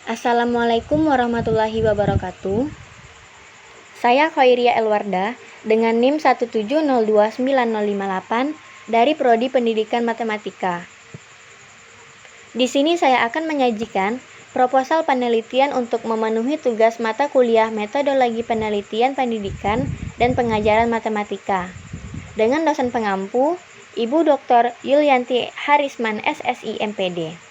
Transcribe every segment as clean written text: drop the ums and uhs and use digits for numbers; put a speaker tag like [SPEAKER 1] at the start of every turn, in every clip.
[SPEAKER 1] Assalamualaikum warahmatullahi wabarakatuh. Saya Khairia Elwarda dengan NIM 1702958 dari Prodi Pendidikan Matematika. Di sini saya akan menyajikan proposal penelitian untuk memenuhi tugas mata kuliah Metodologi Penelitian Pendidikan dan Pengajaran Matematika dengan dosen pengampu Ibu Dr. Yulianti Harisman SSI MPD.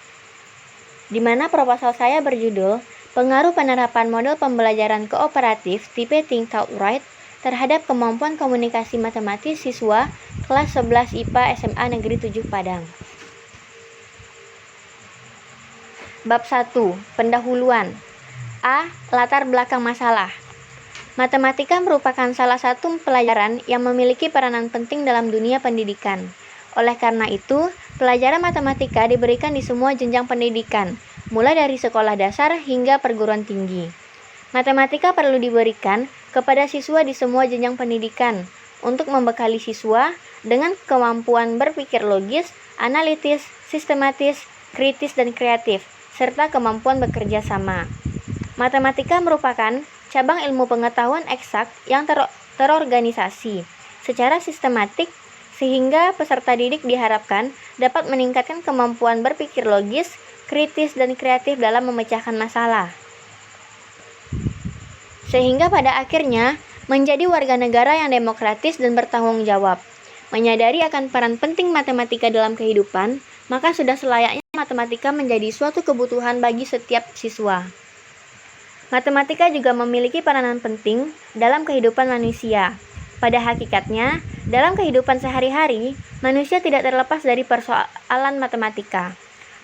[SPEAKER 1] Di mana proposal saya berjudul Pengaruh Penerapan Model Pembelajaran Kooperatif tipe Think Thought Right terhadap kemampuan komunikasi matematis siswa kelas 11 IPA SMA Negeri 7 Padang. Bab 1. Pendahuluan. A. Latar belakang masalah. Matematika merupakan salah satu pelajaran yang memiliki peranan penting dalam dunia pendidikan. Oleh karena itu, pelajaran matematika diberikan di semua jenjang pendidikan, mulai dari sekolah dasar hingga perguruan tinggi. Matematika perlu diberikan kepada siswa di semua jenjang pendidikan untuk membekali siswa dengan kemampuan berpikir logis, analitis, sistematis, kritis, dan kreatif, serta kemampuan bekerja sama. Matematika merupakan cabang ilmu pengetahuan eksak yang terorganisasi secara sistematik sehingga peserta didik diharapkan dapat meningkatkan kemampuan berpikir logis, kritis, dan kreatif dalam memecahkan masalah. Sehingga pada akhirnya menjadi warga negara yang demokratis dan bertanggung jawab. Menyadari akan peran penting matematika dalam kehidupan, maka sudah selayaknya matematika menjadi suatu kebutuhan bagi setiap siswa. Matematika juga memiliki peranan penting dalam kehidupan manusia. Pada hakikatnya, dalam kehidupan sehari-hari, manusia tidak terlepas dari persoalan matematika.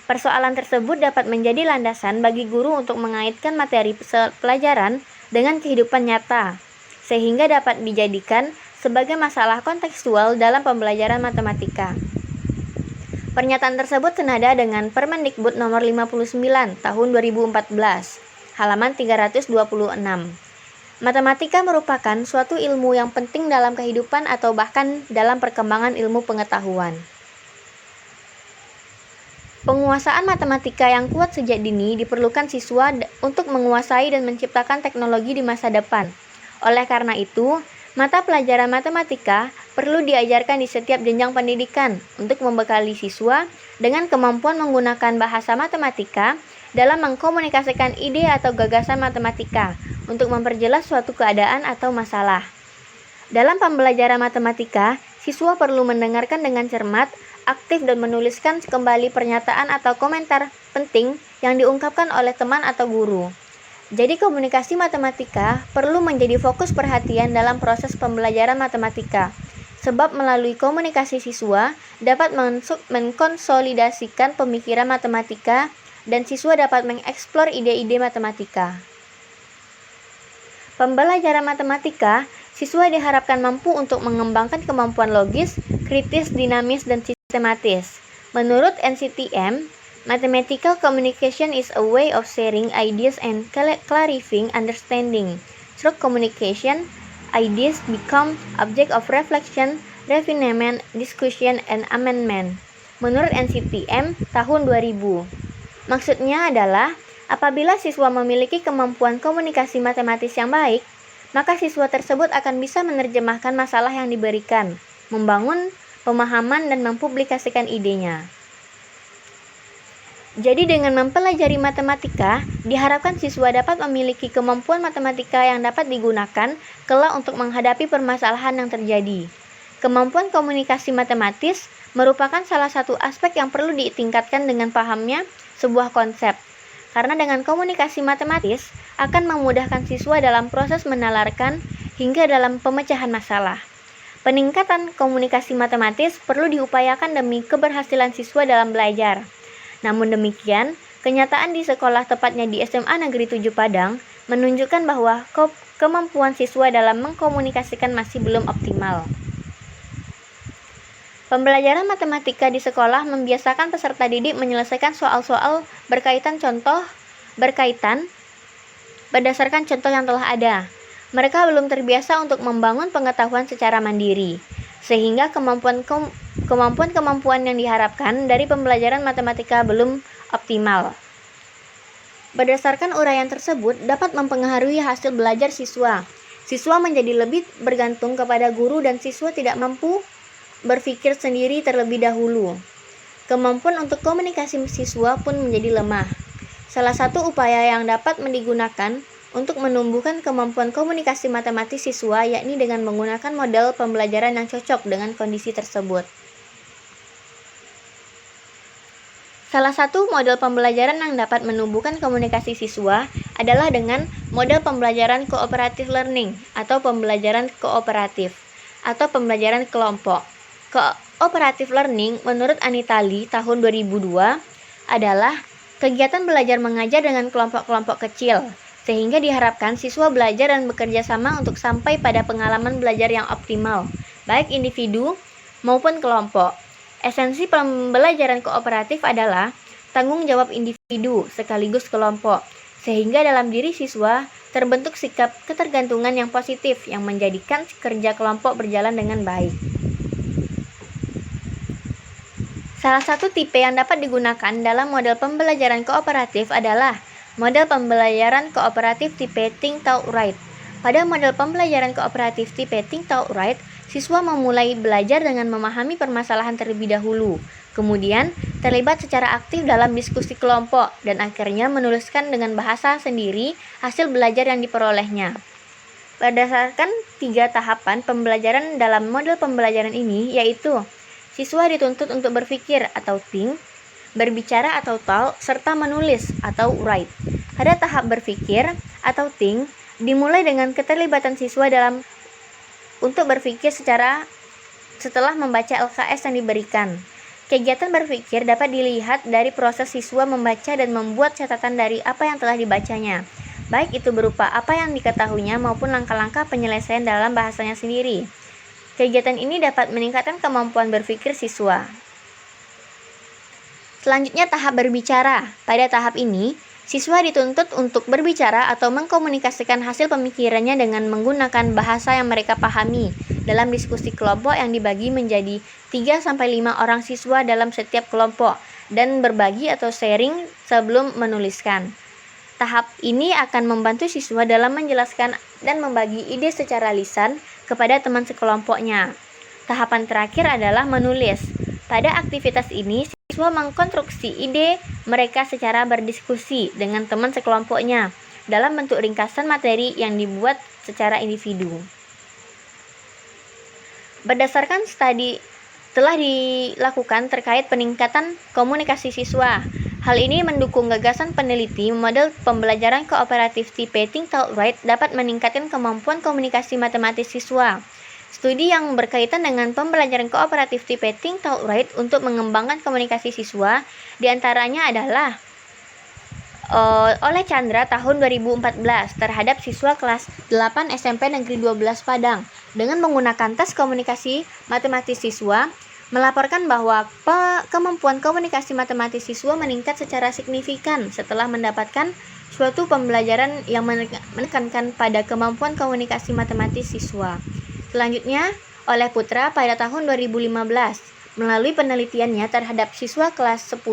[SPEAKER 1] Persoalan tersebut dapat menjadi landasan bagi guru untuk mengaitkan materi pelajaran dengan kehidupan nyata, sehingga dapat dijadikan sebagai masalah kontekstual dalam pembelajaran matematika. Pernyataan tersebut senada dengan Permendikbud nomor 59 tahun 2014, halaman 326. Matematika merupakan suatu ilmu yang penting dalam kehidupan atau bahkan dalam perkembangan ilmu pengetahuan. Penguasaan matematika yang kuat sejak dini diperlukan siswa untuk menguasai dan menciptakan teknologi di masa depan. Oleh karena itu, mata pelajaran matematika perlu diajarkan di setiap jenjang pendidikan untuk membekali siswa dengan kemampuan menggunakan bahasa matematika dalam mengkomunikasikan ide atau gagasan matematika untuk memperjelas suatu keadaan atau masalah. Dalam pembelajaran matematika, siswa perlu mendengarkan dengan cermat, aktif, dan menuliskan kembali pernyataan atau komentar penting yang diungkapkan oleh teman atau guru. Jadi komunikasi matematika perlu menjadi fokus perhatian dalam proses pembelajaran matematika, sebab melalui komunikasi siswa dapat mengkonsolidasikan pemikiran matematika dan siswa dapat mengeksplor ide-ide matematika. Pembelajaran matematika, siswa diharapkan mampu untuk mengembangkan kemampuan logis, kritis, dinamis, dan sistematis. Menurut NCTM, mathematical communication is a way of sharing ideas and clarifying understanding. Through communication, ideas become object of reflection, refinement, discussion, and amendment. Menurut NCTM tahun 2000. Maksudnya adalah, apabila siswa memiliki kemampuan komunikasi matematis yang baik, maka siswa tersebut akan bisa menerjemahkan masalah yang diberikan, membangun pemahaman dan mempublikasikan idenya. Jadi dengan mempelajari matematika, diharapkan siswa dapat memiliki kemampuan matematika yang dapat digunakan kelak untuk menghadapi permasalahan yang terjadi. Kemampuan komunikasi matematis merupakan salah satu aspek yang perlu ditingkatkan dengan pahamnya sebuah konsep, karena dengan komunikasi matematis akan memudahkan siswa dalam proses menalarkan hingga dalam pemecahan masalah. Peningkatan komunikasi matematis perlu diupayakan demi keberhasilan siswa dalam belajar. Namun demikian, kenyataan di sekolah, tepatnya di SMA Negeri 7 Padang, menunjukkan bahwa kemampuan siswa dalam mengkomunikasikan masih belum optimal. Pembelajaran matematika di sekolah membiasakan peserta didik menyelesaikan soal-soal berkaitan berdasarkan contoh yang telah ada. Mereka belum terbiasa untuk membangun pengetahuan secara mandiri, sehingga kemampuan yang diharapkan dari pembelajaran matematika belum optimal. Berdasarkan uraian tersebut dapat mempengaruhi hasil belajar siswa. Siswa menjadi lebih bergantung kepada guru dan siswa tidak mampu berpikir sendiri terlebih dahulu. Kemampuan untuk komunikasi siswa pun menjadi lemah. Salah satu upaya yang dapat digunakan untuk menumbuhkan kemampuan komunikasi matematis siswa yakni dengan menggunakan model pembelajaran yang cocok dengan kondisi tersebut. Salah satu model pembelajaran yang dapat menumbuhkan komunikasi siswa adalah dengan model pembelajaran cooperative learning atau pembelajaran kooperatif atau pembelajaran kelompok. Cooperative learning menurut Anita Lee tahun 2002 adalah kegiatan belajar mengajar dengan kelompok-kelompok kecil, sehingga diharapkan siswa belajar dan bekerja sama untuk sampai pada pengalaman belajar yang optimal, baik individu maupun kelompok. Esensi pembelajaran kooperatif adalah tanggung jawab individu sekaligus kelompok, sehingga dalam diri siswa terbentuk sikap ketergantungan yang positif yang menjadikan kerja kelompok berjalan dengan baik. Salah satu tipe yang dapat digunakan dalam model pembelajaran kooperatif adalah model pembelajaran kooperatif tipe Think Talk Write. Pada model pembelajaran kooperatif tipe Think Talk Write, siswa memulai belajar dengan memahami permasalahan terlebih dahulu, kemudian terlibat secara aktif dalam diskusi kelompok, dan akhirnya menuliskan dengan bahasa sendiri hasil belajar yang diperolehnya. Berdasarkan 3 tahapan pembelajaran dalam model pembelajaran ini, yaitu siswa dituntut untuk berpikir atau think, berbicara atau talk, serta menulis atau write. Pada tahap berpikir atau think, dimulai dengan keterlibatan siswa dalam untuk berpikir setelah membaca LKS yang diberikan. Kegiatan berpikir dapat dilihat dari proses siswa membaca dan membuat catatan dari apa yang telah dibacanya, baik itu berupa apa yang diketahuinya maupun langkah-langkah penyelesaian dalam bahasanya sendiri. Kegiatan ini dapat meningkatkan kemampuan berpikir siswa. Selanjutnya tahap berbicara. Pada tahap ini, siswa dituntut untuk berbicara atau mengkomunikasikan hasil pemikirannya dengan menggunakan bahasa yang mereka pahami dalam diskusi kelompok yang dibagi menjadi 3-5 orang siswa dalam setiap kelompok dan berbagi atau sharing sebelum menuliskan. Tahap ini akan membantu siswa dalam menjelaskan dan membagi ide secara lisan kepada teman sekelompoknya. Tahapan terakhir adalah menulis. Pada aktivitas ini, siswa mengkonstruksi ide mereka secara berdiskusi dengan teman sekelompoknya dalam bentuk ringkasan materi yang dibuat secara individu. Berdasarkan studi telah dilakukan terkait peningkatan komunikasi siswa. Hal ini mendukung gagasan peneliti model pembelajaran kooperatif tipe Think Talk Write dapat meningkatkan kemampuan komunikasi matematis siswa. Studi yang berkaitan dengan pembelajaran kooperatif tipe Think Talk Write untuk mengembangkan komunikasi siswa diantaranya adalah oleh Chandra tahun 2014 terhadap siswa kelas 8 SMP Negeri 12 Padang dengan menggunakan tes komunikasi matematis siswa melaporkan bahwa kemampuan komunikasi matematis siswa meningkat secara signifikan setelah mendapatkan suatu pembelajaran yang menekankan pada kemampuan komunikasi matematis siswa. Selanjutnya, oleh Putra pada tahun 2015 melalui penelitiannya terhadap siswa kelas 10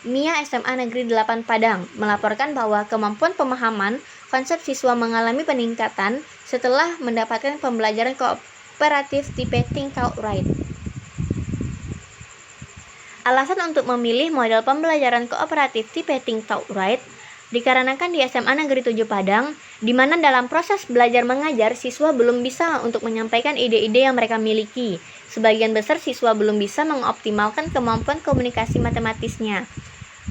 [SPEAKER 1] MIA SMA Negeri 8 Padang melaporkan bahwa kemampuan pemahaman konsep siswa mengalami peningkatan setelah mendapatkan pembelajaran kooperatif tipe Think Talk Write. Alasan untuk memilih model pembelajaran kooperatif tipe Think Talk Write dikarenakan di SMA Negeri 7 Padang, di mana dalam proses belajar mengajar siswa belum bisa untuk menyampaikan ide-ide yang mereka miliki. Sebagian besar siswa belum bisa mengoptimalkan kemampuan komunikasi matematisnya.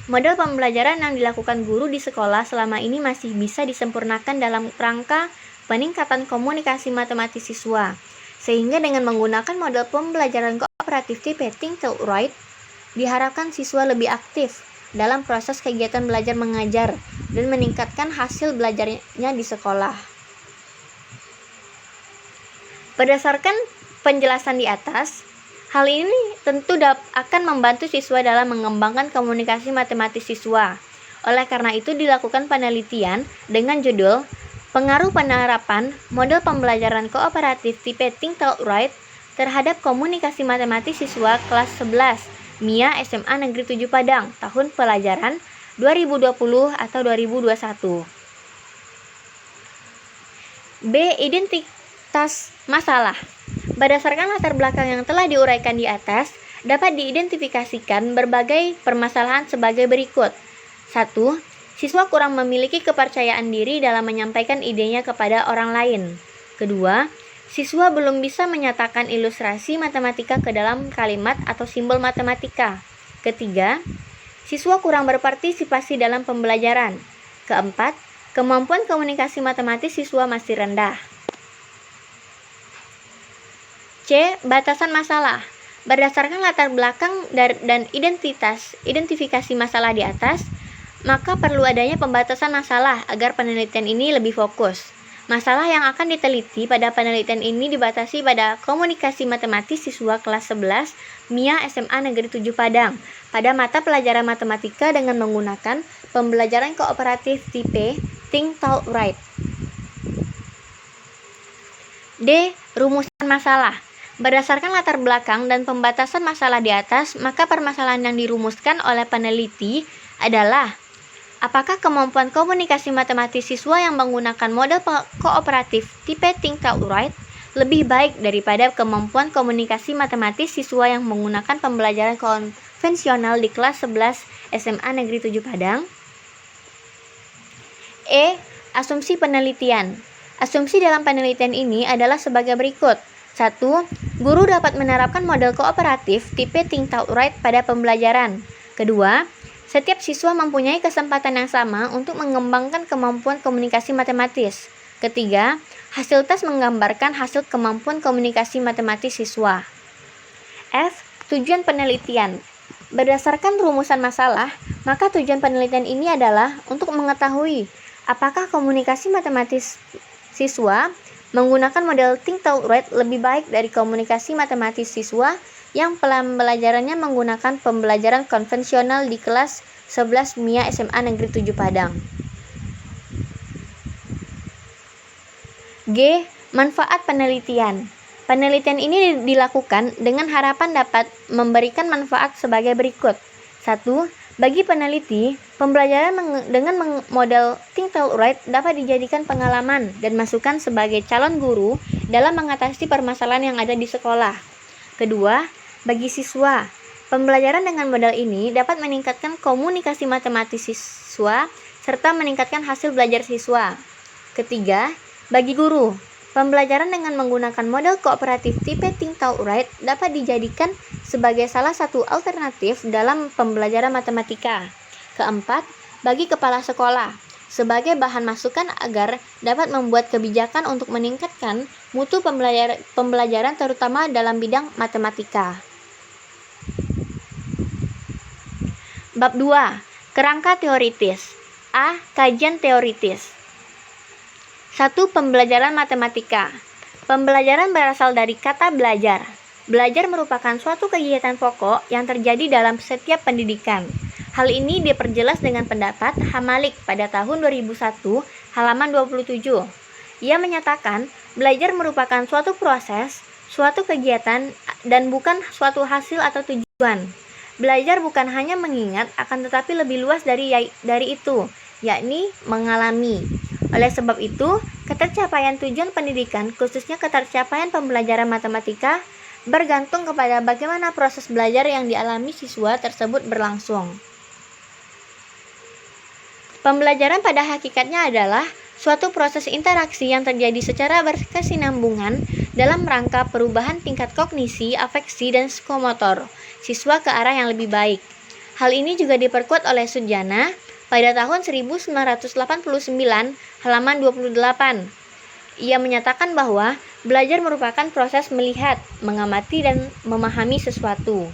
[SPEAKER 1] Model pembelajaran yang dilakukan guru di sekolah selama ini masih bisa disempurnakan dalam rangka peningkatan komunikasi matematis siswa. Sehingga dengan menggunakan model pembelajaran kooperatif tipe Think Talk Write, diharapkan siswa lebih aktif dalam proses kegiatan belajar mengajar dan meningkatkan hasil belajarnya di sekolah. Berdasarkan penjelasan di atas, hal ini tentu akan membantu siswa dalam mengembangkan komunikasi matematis siswa. Oleh karena itu dilakukan penelitian dengan judul Pengaruh Penerapan Model Pembelajaran Kooperatif Tipe Think Talk Write terhadap Komunikasi Matematis Siswa kelas 11 MIA SMA Negeri 7 Padang tahun pelajaran 2020 atau 2021. B. Identitas masalah. Berdasarkan latar belakang yang telah diuraikan di atas, dapat diidentifikasikan berbagai permasalahan sebagai berikut. 1. Siswa kurang memiliki kepercayaan diri dalam menyampaikan idenya kepada orang lain. Kedua, siswa belum bisa menyatakan ilustrasi matematika ke dalam kalimat atau simbol matematika. Ketiga, siswa kurang berpartisipasi dalam pembelajaran. Keempat, kemampuan komunikasi matematis siswa masih rendah. C. Batasan masalah. Berdasarkan latar belakang dan identifikasi masalah di atas, maka perlu adanya pembatasan masalah agar penelitian ini lebih fokus. Masalah yang akan diteliti pada penelitian ini dibatasi pada komunikasi matematis siswa kelas 11 MIA SMA Negeri 7 Padang pada mata pelajaran matematika dengan menggunakan pembelajaran kooperatif tipe Think Talk Write. D. Rumusan masalah. Berdasarkan latar belakang dan pembatasan masalah di atas, maka permasalahan yang dirumuskan oleh peneliti adalah: apakah kemampuan komunikasi matematis siswa yang menggunakan model kooperatif tipe Think Talk Write lebih baik daripada kemampuan komunikasi matematis siswa yang menggunakan pembelajaran konvensional di kelas 11 SMA Negeri 7 Padang? E. Asumsi penelitian. Asumsi dalam penelitian ini adalah sebagai berikut. 1. Guru dapat menerapkan model kooperatif tipe Think Talk Write pada pembelajaran. Kedua, setiap siswa mempunyai kesempatan yang sama untuk mengembangkan kemampuan komunikasi matematis. Ketiga, hasil tes menggambarkan hasil kemampuan komunikasi matematis siswa. F. Tujuan penelitian. Berdasarkan rumusan masalah, maka tujuan penelitian ini adalah untuk mengetahui apakah komunikasi matematis siswa menggunakan model Think Talk Write lebih baik dari komunikasi matematis siswa yang pembelajarannya menggunakan pembelajaran konvensional di kelas 11 MIA SMA Negeri 7 Padang. G. Manfaat penelitian. Penelitian ini dilakukan dengan harapan dapat memberikan manfaat sebagai berikut. 1. Bagi peneliti, pembelajaran dengan model Think Talk Write dapat dijadikan pengalaman dan masukan sebagai calon guru dalam mengatasi permasalahan yang ada di sekolah. Kedua, bagi siswa, pembelajaran dengan model ini dapat meningkatkan komunikasi matematis siswa serta meningkatkan hasil belajar siswa. Ketiga, bagi guru, pembelajaran dengan menggunakan model kooperatif tipe Think Talk Write dapat dijadikan sebagai salah satu alternatif dalam pembelajaran matematika. Keempat, bagi kepala sekolah, sebagai bahan masukan agar dapat membuat kebijakan untuk meningkatkan mutu pembelajaran terutama dalam bidang matematika. Bab 2. Kerangka teoritis. A. Kajian teoritis. 1. Pembelajaran matematika. Pembelajaran berasal dari kata belajar. Belajar merupakan suatu kegiatan pokok yang terjadi dalam setiap pendidikan. Hal ini diperjelas dengan pendapat Hamalik pada tahun 2001, halaman 27. Ia menyatakan, belajar merupakan suatu proses, suatu kegiatan, dan bukan suatu hasil atau tujuan. Belajar bukan hanya mengingat, akan tetapi lebih luas dari itu, yakni mengalami. Oleh sebab itu, ketercapaian tujuan pendidikan, khususnya ketercapaian pembelajaran matematika, bergantung kepada bagaimana proses belajar yang dialami siswa tersebut berlangsung. Pembelajaran pada hakikatnya adalah suatu proses interaksi yang terjadi secara berkesinambungan dalam rangka perubahan tingkat kognisi, afeksi, dan psikomotor siswa ke arah yang lebih baik. Hal ini juga diperkuat oleh Sudjana pada tahun 1989, halaman 28. Ia menyatakan bahwa belajar merupakan proses melihat, mengamati, dan memahami sesuatu.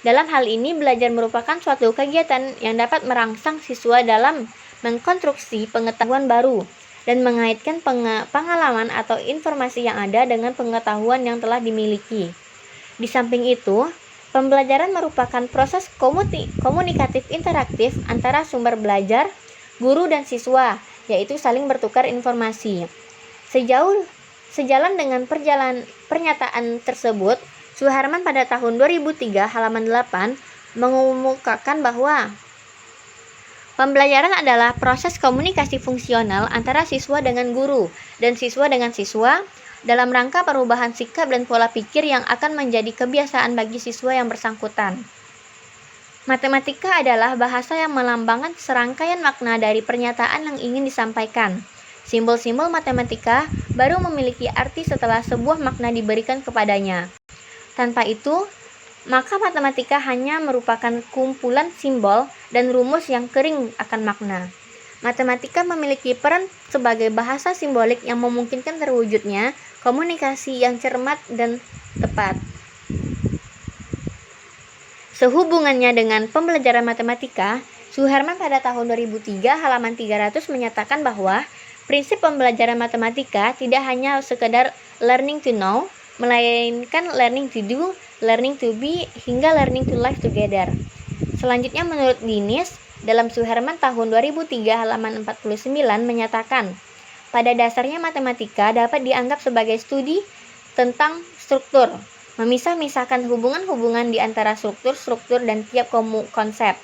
[SPEAKER 1] Dalam hal ini, belajar merupakan suatu kegiatan yang dapat merangsang siswa dalam mengkonstruksi pengetahuan baru dan mengaitkan pengalaman atau informasi yang ada dengan pengetahuan yang telah dimiliki. Di samping itu, pembelajaran merupakan proses komunikatif interaktif antara sumber belajar, guru, dan siswa, yaitu saling bertukar informasi. Sejalan dengan pernyataan tersebut, Suharman pada tahun 2003 halaman 8 mengemukakan bahwa Pembelajaran adalah proses komunikasi fungsional antara siswa dengan guru dan siswa dengan siswa dalam rangka perubahan sikap dan pola pikir yang akan menjadi kebiasaan bagi siswa yang bersangkutan. Matematika adalah bahasa yang melambangkan serangkaian makna dari pernyataan yang ingin disampaikan. Simbol-simbol matematika baru memiliki arti setelah sebuah makna diberikan kepadanya. Tanpa itu, maka matematika hanya merupakan kumpulan simbol dan rumus yang kering akan makna. Matematika memiliki peran sebagai bahasa simbolik yang memungkinkan terwujudnya komunikasi yang cermat dan tepat. Sehubungannya dengan pembelajaran matematika, Suherman pada tahun 2003 halaman 300 menyatakan bahwa prinsip pembelajaran matematika tidak hanya sekedar learning to know, melainkan learning to do, learning to be, hingga learning to live together. Selanjutnya menurut Dinis, dalam Suherman tahun 2003 halaman 49 menyatakan, pada dasarnya matematika dapat dianggap sebagai studi tentang struktur, memisah-misahkan hubungan-hubungan di antara struktur-struktur dan tiap konsep,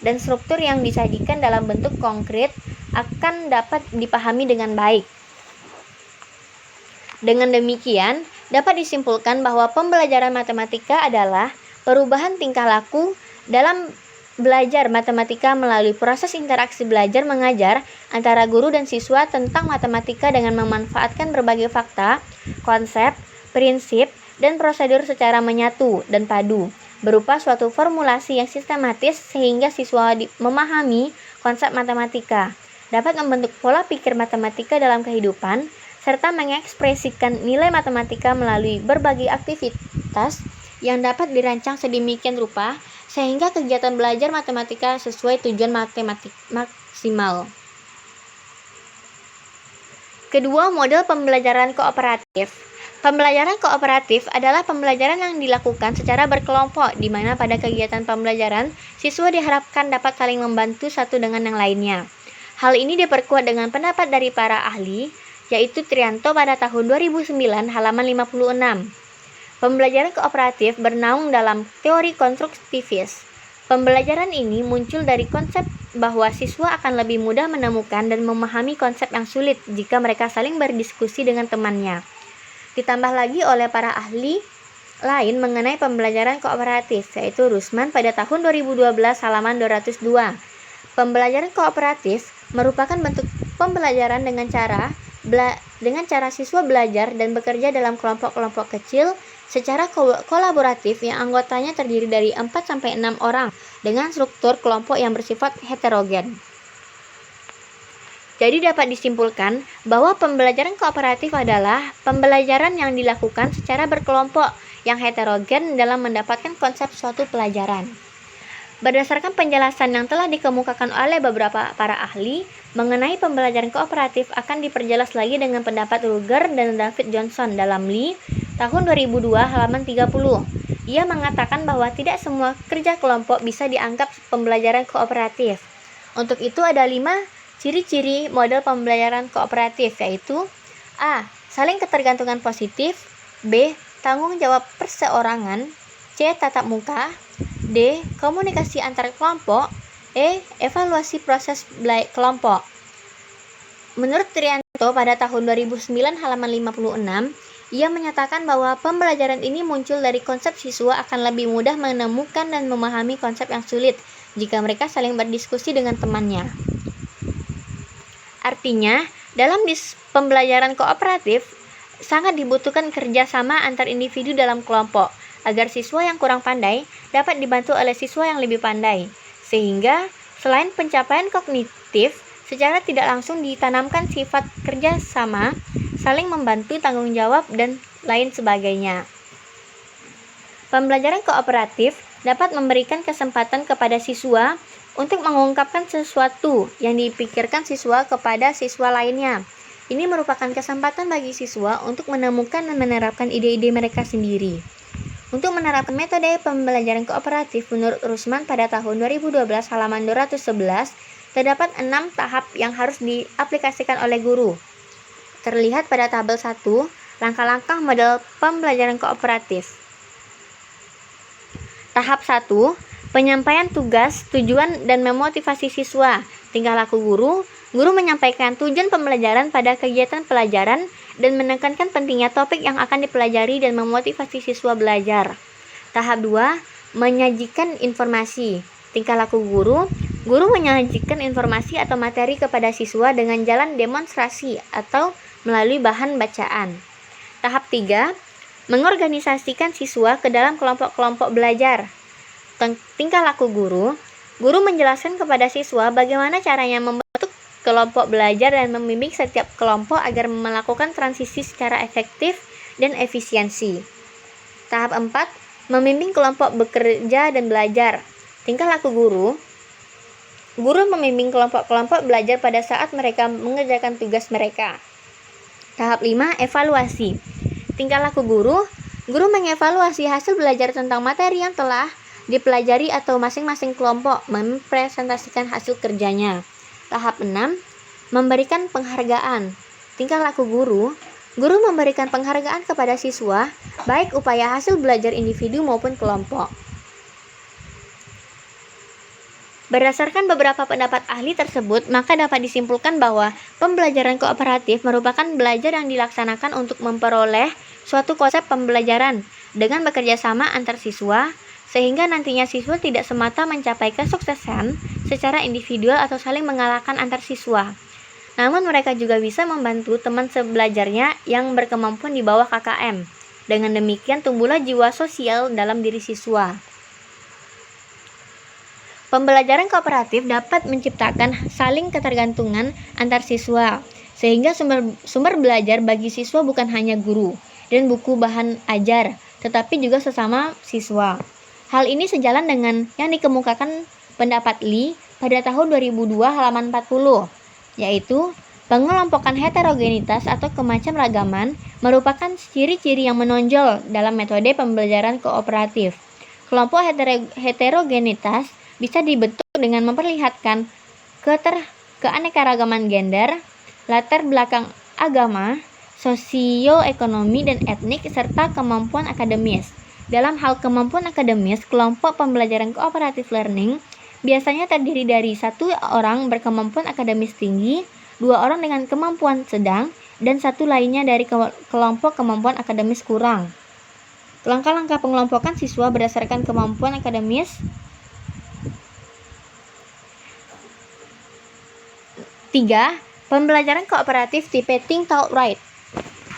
[SPEAKER 1] dan struktur yang disajikan dalam bentuk konkret akan dapat dipahami dengan baik. Dengan demikian, dapat disimpulkan bahwa pembelajaran matematika adalah perubahan tingkah laku dalam belajar matematika melalui proses interaksi belajar mengajar antara guru dan siswa tentang matematika dengan memanfaatkan berbagai fakta, konsep, prinsip, dan prosedur secara menyatu dan padu, berupa suatu formulasi yang sistematis sehingga siswa memahami konsep matematika, dapat membentuk pola pikir matematika dalam kehidupan, serta mengekspresikan nilai matematika melalui berbagai aktivitas yang dapat dirancang sedemikian rupa sehingga kegiatan belajar matematika sesuai tujuan matematik maksimal. Kedua, model pembelajaran kooperatif. Pembelajaran kooperatif adalah pembelajaran yang dilakukan secara berkelompok, di mana pada kegiatan pembelajaran, siswa diharapkan dapat saling membantu satu dengan yang lainnya. Hal ini diperkuat dengan pendapat dari para ahli, yaitu Trianto pada tahun 2009 halaman 56. Pembelajaran kooperatif bernaung dalam teori konstruktivis. Pembelajaran ini muncul dari konsep bahwa siswa akan lebih mudah menemukan dan memahami konsep yang sulit jika mereka saling berdiskusi dengan temannya. Ditambah lagi oleh para ahli lain mengenai pembelajaran kooperatif, yaitu Rusman pada tahun 2012 halaman 202. Pembelajaran kooperatif merupakan bentuk pembelajaran dengan cara siswa belajar dan bekerja dalam kelompok-kelompok kecil secara kolaboratif yang anggotanya terdiri dari 4-6 orang dengan struktur kelompok yang bersifat heterogen. Jadi dapat disimpulkan bahwa pembelajaran kooperatif adalah pembelajaran yang dilakukan secara berkelompok yang heterogen dalam mendapatkan konsep suatu pelajaran. Berdasarkan penjelasan yang telah dikemukakan oleh beberapa para ahli mengenai pembelajaran kooperatif akan diperjelas lagi dengan pendapat Ruger dan David Johnson dalam Lee tahun 2002 halaman 30. Ia mengatakan bahwa tidak semua kerja kelompok bisa dianggap pembelajaran kooperatif. Untuk itu ada 5 ciri-ciri model pembelajaran kooperatif, yaitu A. Saling ketergantungan positif, B. Tanggung jawab perseorangan, C. Tatap muka, D. Komunikasi antar kelompok, E. Evaluasi proses kelompok. Menurut Trianto pada tahun 2009 halaman 56, ia menyatakan bahwa pembelajaran ini muncul dari konsep siswa akan lebih mudah menemukan dan memahami konsep yang sulit jika mereka saling berdiskusi dengan temannya. Artinya, dalam pembelajaran kooperatif sangat dibutuhkan kerjasama antar individu dalam kelompok agar siswa yang kurang pandai dapat dibantu oleh siswa yang lebih pandai, sehingga selain pencapaian kognitif, secara tidak langsung ditanamkan sifat kerjasama, saling membantu, tanggung jawab, dan lain sebagainya. Pembelajaran kooperatif dapat memberikan kesempatan kepada siswa untuk mengungkapkan sesuatu yang dipikirkan siswa kepada siswa lainnya. Ini merupakan kesempatan bagi siswa untuk menemukan dan menerapkan ide-ide mereka sendiri. Untuk menerapkan metode pembelajaran kooperatif menurut Rusman pada tahun 2012 halaman 211, terdapat 6 tahap yang harus diaplikasikan oleh guru. Terlihat pada tabel 1, langkah-langkah model pembelajaran kooperatif. Tahap 1, penyampaian tugas, tujuan, dan memotivasi siswa. Tingkah laku guru, guru menyampaikan tujuan pembelajaran pada kegiatan pelajaran dan menekankan pentingnya topik yang akan dipelajari dan memotivasi siswa belajar. Tahap 2, menyajikan informasi. Tingkah laku guru, guru menyajikan informasi atau materi kepada siswa dengan jalan demonstrasi atau melalui bahan bacaan. Tahap 3, mengorganisasikan siswa ke dalam kelompok-kelompok belajar. Tingkah laku guru, guru menjelaskan kepada siswa bagaimana caranya membentuk kelompok belajar dan membimbing setiap kelompok agar melakukan transisi secara efektif dan efisiensi. Tahap 4, membimbing kelompok bekerja dan belajar. Tingkah laku guru, guru membimbing kelompok-kelompok belajar pada saat mereka mengerjakan tugas mereka. Tahap 5, evaluasi. Tingkah laku guru, guru mengevaluasi hasil belajar tentang materi yang telah dipelajari atau masing-masing kelompok mempresentasikan hasil kerjanya. Tahap 6, memberikan penghargaan. Tingkah laku guru, guru memberikan penghargaan kepada siswa, baik upaya hasil belajar individu maupun kelompok. Berdasarkan beberapa pendapat ahli tersebut, maka dapat disimpulkan bahwa pembelajaran kooperatif merupakan belajar yang dilaksanakan untuk memperoleh suatu konsep pembelajaran dengan bekerja sama antar siswa, sehingga nantinya siswa tidak semata mencapai kesuksesan secara individual atau saling mengalahkan antar siswa. Namun mereka juga bisa membantu teman sebelajarnya yang berkemampuan di bawah KKM. Dengan demikian tumbuhlah jiwa sosial dalam diri siswa. Pembelajaran kooperatif dapat menciptakan saling ketergantungan antar siswa, sehingga sumber belajar bagi siswa bukan hanya guru dan buku bahan ajar, tetapi juga sesama siswa. Hal ini sejalan dengan yang dikemukakan pendapat Lee pada tahun 2002 halaman 40, yaitu pengelompokan heterogenitas atau kemacamragaman merupakan ciri-ciri yang menonjol dalam metode pembelajaran kooperatif. Kelompok heterogenitas bisa dibentuk dengan memperlihatkan keanekaragaman gender, latar belakang agama, sosioekonomi dan etnik, serta kemampuan akademis. Dalam hal kemampuan akademis, kelompok pembelajaran cooperative learning biasanya terdiri dari 1 orang berkemampuan akademis tinggi, 2 orang dengan kemampuan sedang, dan 1 lainnya dari kelompok kemampuan akademis kurang. Langkah-langkah pengelompokan siswa berdasarkan kemampuan akademis. 3. Pembelajaran kooperatif tipe Think Talk Write.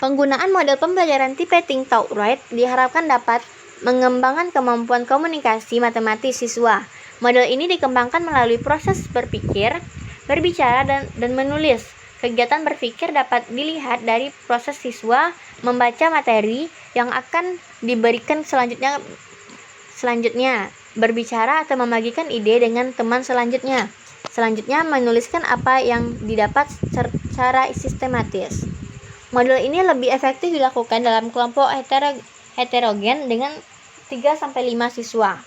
[SPEAKER 1] Penggunaan model pembelajaran tipe Think Talk Write diharapkan dapat mengembangkan kemampuan komunikasi matematis siswa. Model ini dikembangkan melalui proses berpikir, berbicara, dan menulis. Kegiatan berpikir dapat dilihat dari proses siswa membaca materi yang akan diberikan selanjutnya, berbicara atau membagikan ide dengan teman selanjutnya, menuliskan apa yang didapat secara sistematis. Model ini lebih efektif dilakukan dalam kelompok heterogen dengan 3-5 siswa.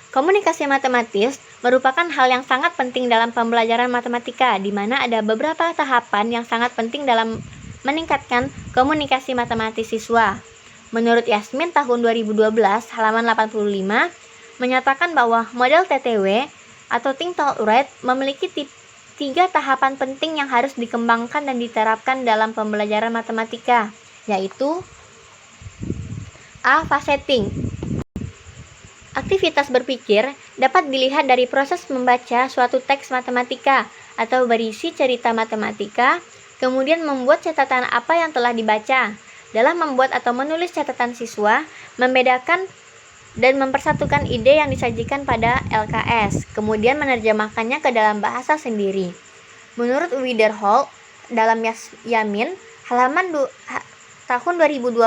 [SPEAKER 1] Komunikasi matematis merupakan hal yang sangat penting dalam pembelajaran matematika, di mana ada beberapa tahapan yang sangat penting dalam meningkatkan komunikasi matematis siswa. Menurut Yasmin tahun 2012 halaman 85 menyatakan bahwa model TTW atau Think Talk Write memiliki 3 tahapan penting yang harus dikembangkan dan diterapkan dalam pembelajaran matematika, yaitu A. Faceting. Aktivitas berpikir dapat dilihat dari proses membaca suatu teks matematika atau berisi cerita matematika, kemudian membuat catatan apa yang telah dibaca. Dalam membuat atau menulis catatan siswa, membedakan dan mempersatukan ide yang disajikan pada LKS, kemudian menerjemahkannya ke dalam bahasa sendiri. Menurut Widerhall dalam Yamin halaman tahun 2012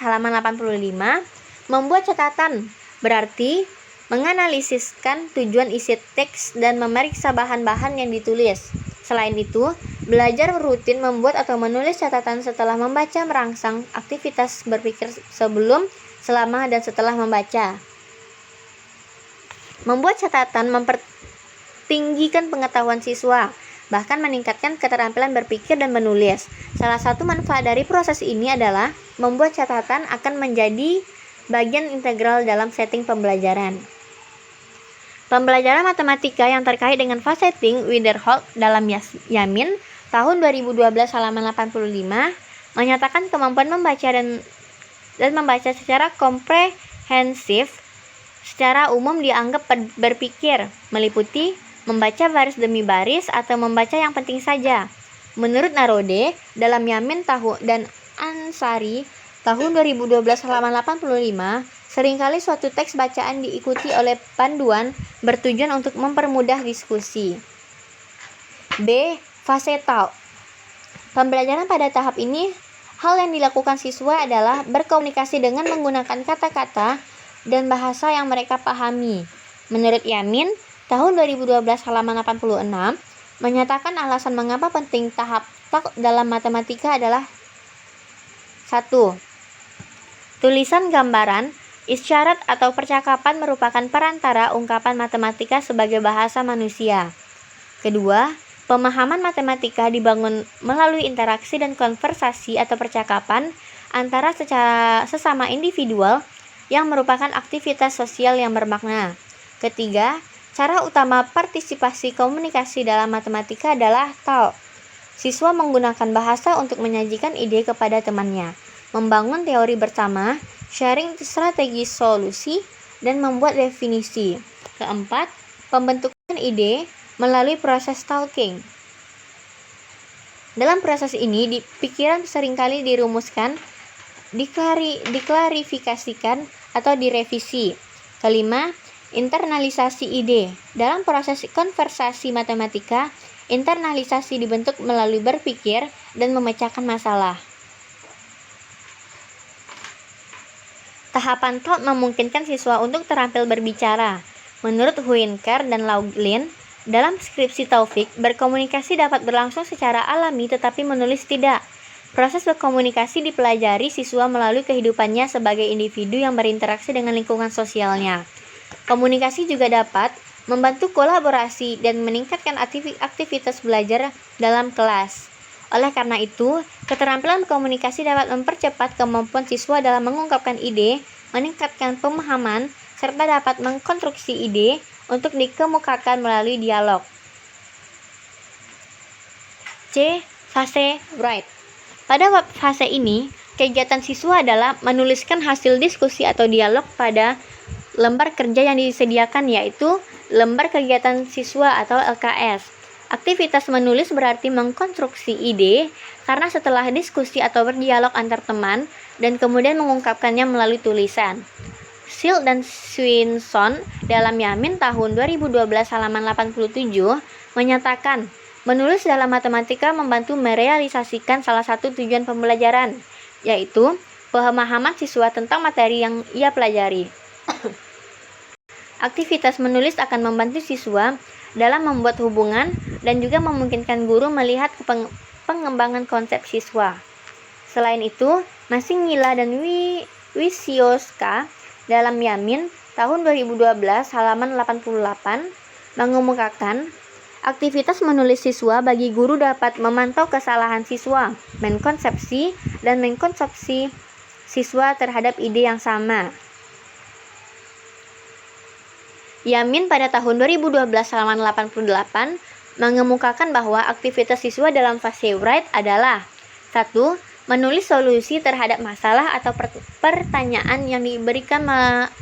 [SPEAKER 1] halaman 85, membuat catatan berarti menganalisiskan tujuan isi teks dan memeriksa bahan-bahan yang ditulis. Selain itu, belajar rutin membuat atau menulis catatan setelah membaca merangsang aktivitas berpikir sebelum, selama, dan setelah membaca. Membuat catatan mempertinggikan pengetahuan siswa, bahkan meningkatkan keterampilan berpikir dan menulis. Salah satu manfaat dari proses ini adalah membuat catatan akan menjadi bagian integral dalam setting pembelajaran. Pembelajaran matematika yang terkait dengan faceting Widerholt dalam Yamin tahun 2012 halaman 85 menyatakan kemampuan membaca dan membaca secara komprehensif secara umum dianggap berpikir, meliputi membaca baris demi baris atau membaca yang penting saja. Menurut Narode dalam Yamin dan Ansari tahun 2012 halaman 85, seringkali suatu teks bacaan diikuti oleh panduan bertujuan untuk mempermudah diskusi. B. Fase talk. Pembelajaran pada tahap ini, hal yang dilakukan siswa adalah berkomunikasi dengan menggunakan kata-kata dan bahasa yang mereka pahami. Menurut Yamin, tahun 2012 halaman 86, menyatakan alasan mengapa penting tahap talk dalam matematika adalah 1. Tulisan gambaran, isyarat atau percakapan merupakan perantara ungkapan matematika sebagai bahasa manusia. Kedua, pemahaman matematika dibangun melalui interaksi dan konversasi atau percakapan antara sesama individual yang merupakan aktivitas sosial yang bermakna. Ketiga, cara utama partisipasi komunikasi dalam matematika adalah talk. Siswa menggunakan bahasa untuk menyajikan ide kepada temannya, membangun teori bersama, sharing strategi solusi, dan membuat definisi. Keempat, pembentukan ide melalui proses talking. Dalam proses ini, pikiran seringkali dirumuskan, diklarifikasikan, atau direvisi. Kelima, internalisasi ide. Dalam proses konversasi matematika, internalisasi dibentuk melalui berpikir dan memecahkan masalah. Tahapan talk memungkinkan siswa untuk terampil berbicara. Menurut Huinker dan Lauglin, dalam skripsi Taufik, berkomunikasi dapat berlangsung secara alami tetapi menulis tidak. Proses berkomunikasi dipelajari siswa melalui kehidupannya sebagai individu yang berinteraksi dengan lingkungan sosialnya. Komunikasi juga dapat membantu kolaborasi dan meningkatkan aktivitas belajar dalam kelas. Oleh karena itu, keterampilan komunikasi dapat mempercepat kemampuan siswa dalam mengungkapkan ide, meningkatkan pemahaman, serta dapat mengkonstruksi ide untuk dikemukakan melalui dialog. C. Fase write. Pada fase ini, kegiatan siswa adalah menuliskan hasil diskusi atau dialog pada lembar kerja yang disediakan, yaitu lembar kegiatan siswa atau LKS. Aktivitas menulis berarti mengkonstruksi ide karena setelah diskusi atau berdialog antar teman dan kemudian mengungkapkannya melalui tulisan. Sill dan Swinson dalam Yamin tahun 2012 halaman 87 menyatakan menulis dalam matematika membantu merealisasikan salah satu tujuan pembelajaran, yaitu pemahaman siswa tentang materi yang ia pelajari. Aktivitas menulis akan membantu siswa dalam membuat hubungan dan juga memungkinkan guru melihat pengembangan konsep siswa. Selain itu, Masingila dan Wisioska dalam Yamin tahun 2012 halaman 88 mengemukakan aktivitas menulis siswa bagi guru dapat memantau kesalahan siswa, mengkonsepsi dan mengkonsepsi siswa terhadap ide yang sama. Yamin pada tahun 2012 halaman 88 mengemukakan bahwa aktivitas siswa dalam fase write adalah 1. Menulis solusi terhadap masalah atau pertanyaan yang diberikan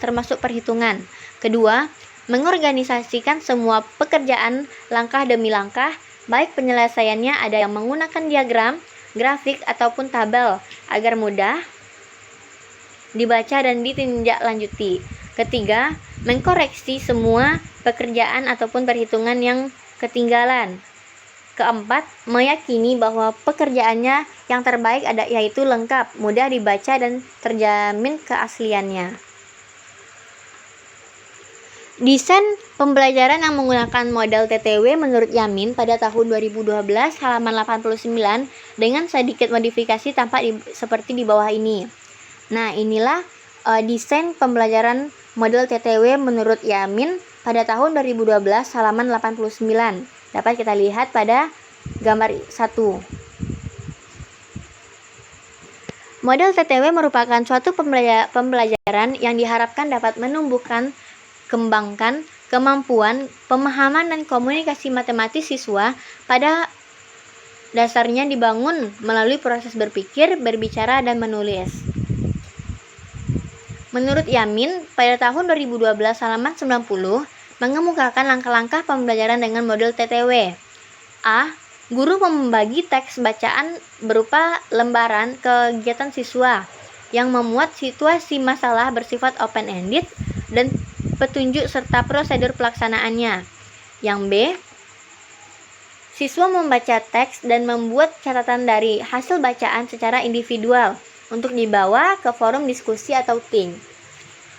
[SPEAKER 1] termasuk perhitungan. Kedua, mengorganisasikan semua pekerjaan langkah demi langkah, baik penyelesaiannya ada yang menggunakan diagram, grafik, ataupun tabel, agar mudah dibaca dan ditindaklanjuti. Ketiga, mengkoreksi semua pekerjaan ataupun perhitungan yang ketinggalan. Keempat, meyakini bahwa pekerjaannya yang terbaik yaitu lengkap, mudah dibaca dan terjamin keasliannya. Desain pembelajaran yang menggunakan model TTW menurut Yamin pada tahun 2012 halaman 89 dengan sedikit modifikasi tampak seperti di bawah ini. Nah, inilah desain pembelajaran model TTW menurut Yamin pada tahun 2012 halaman 89. Dapat kita lihat pada gambar 1. Model TTW merupakan suatu pembelajaran yang diharapkan dapat menumbuhkan, kembangkan, Kemampuan, pemahaman, dan komunikasi matematis siswa pada dasarnya dibangun melalui proses berpikir, berbicara, dan menulis. Menurut Yamin, pada tahun 2012 halaman 90 mengemukakan langkah-langkah pembelajaran dengan model TTW. A. Guru membagi teks bacaan berupa lembaran kegiatan siswa yang memuat situasi masalah bersifat open-ended dan petunjuk serta prosedur pelaksanaannya. Yang B. Siswa membaca teks dan membuat catatan dari hasil bacaan secara individual untuk dibawa ke forum diskusi atau ting.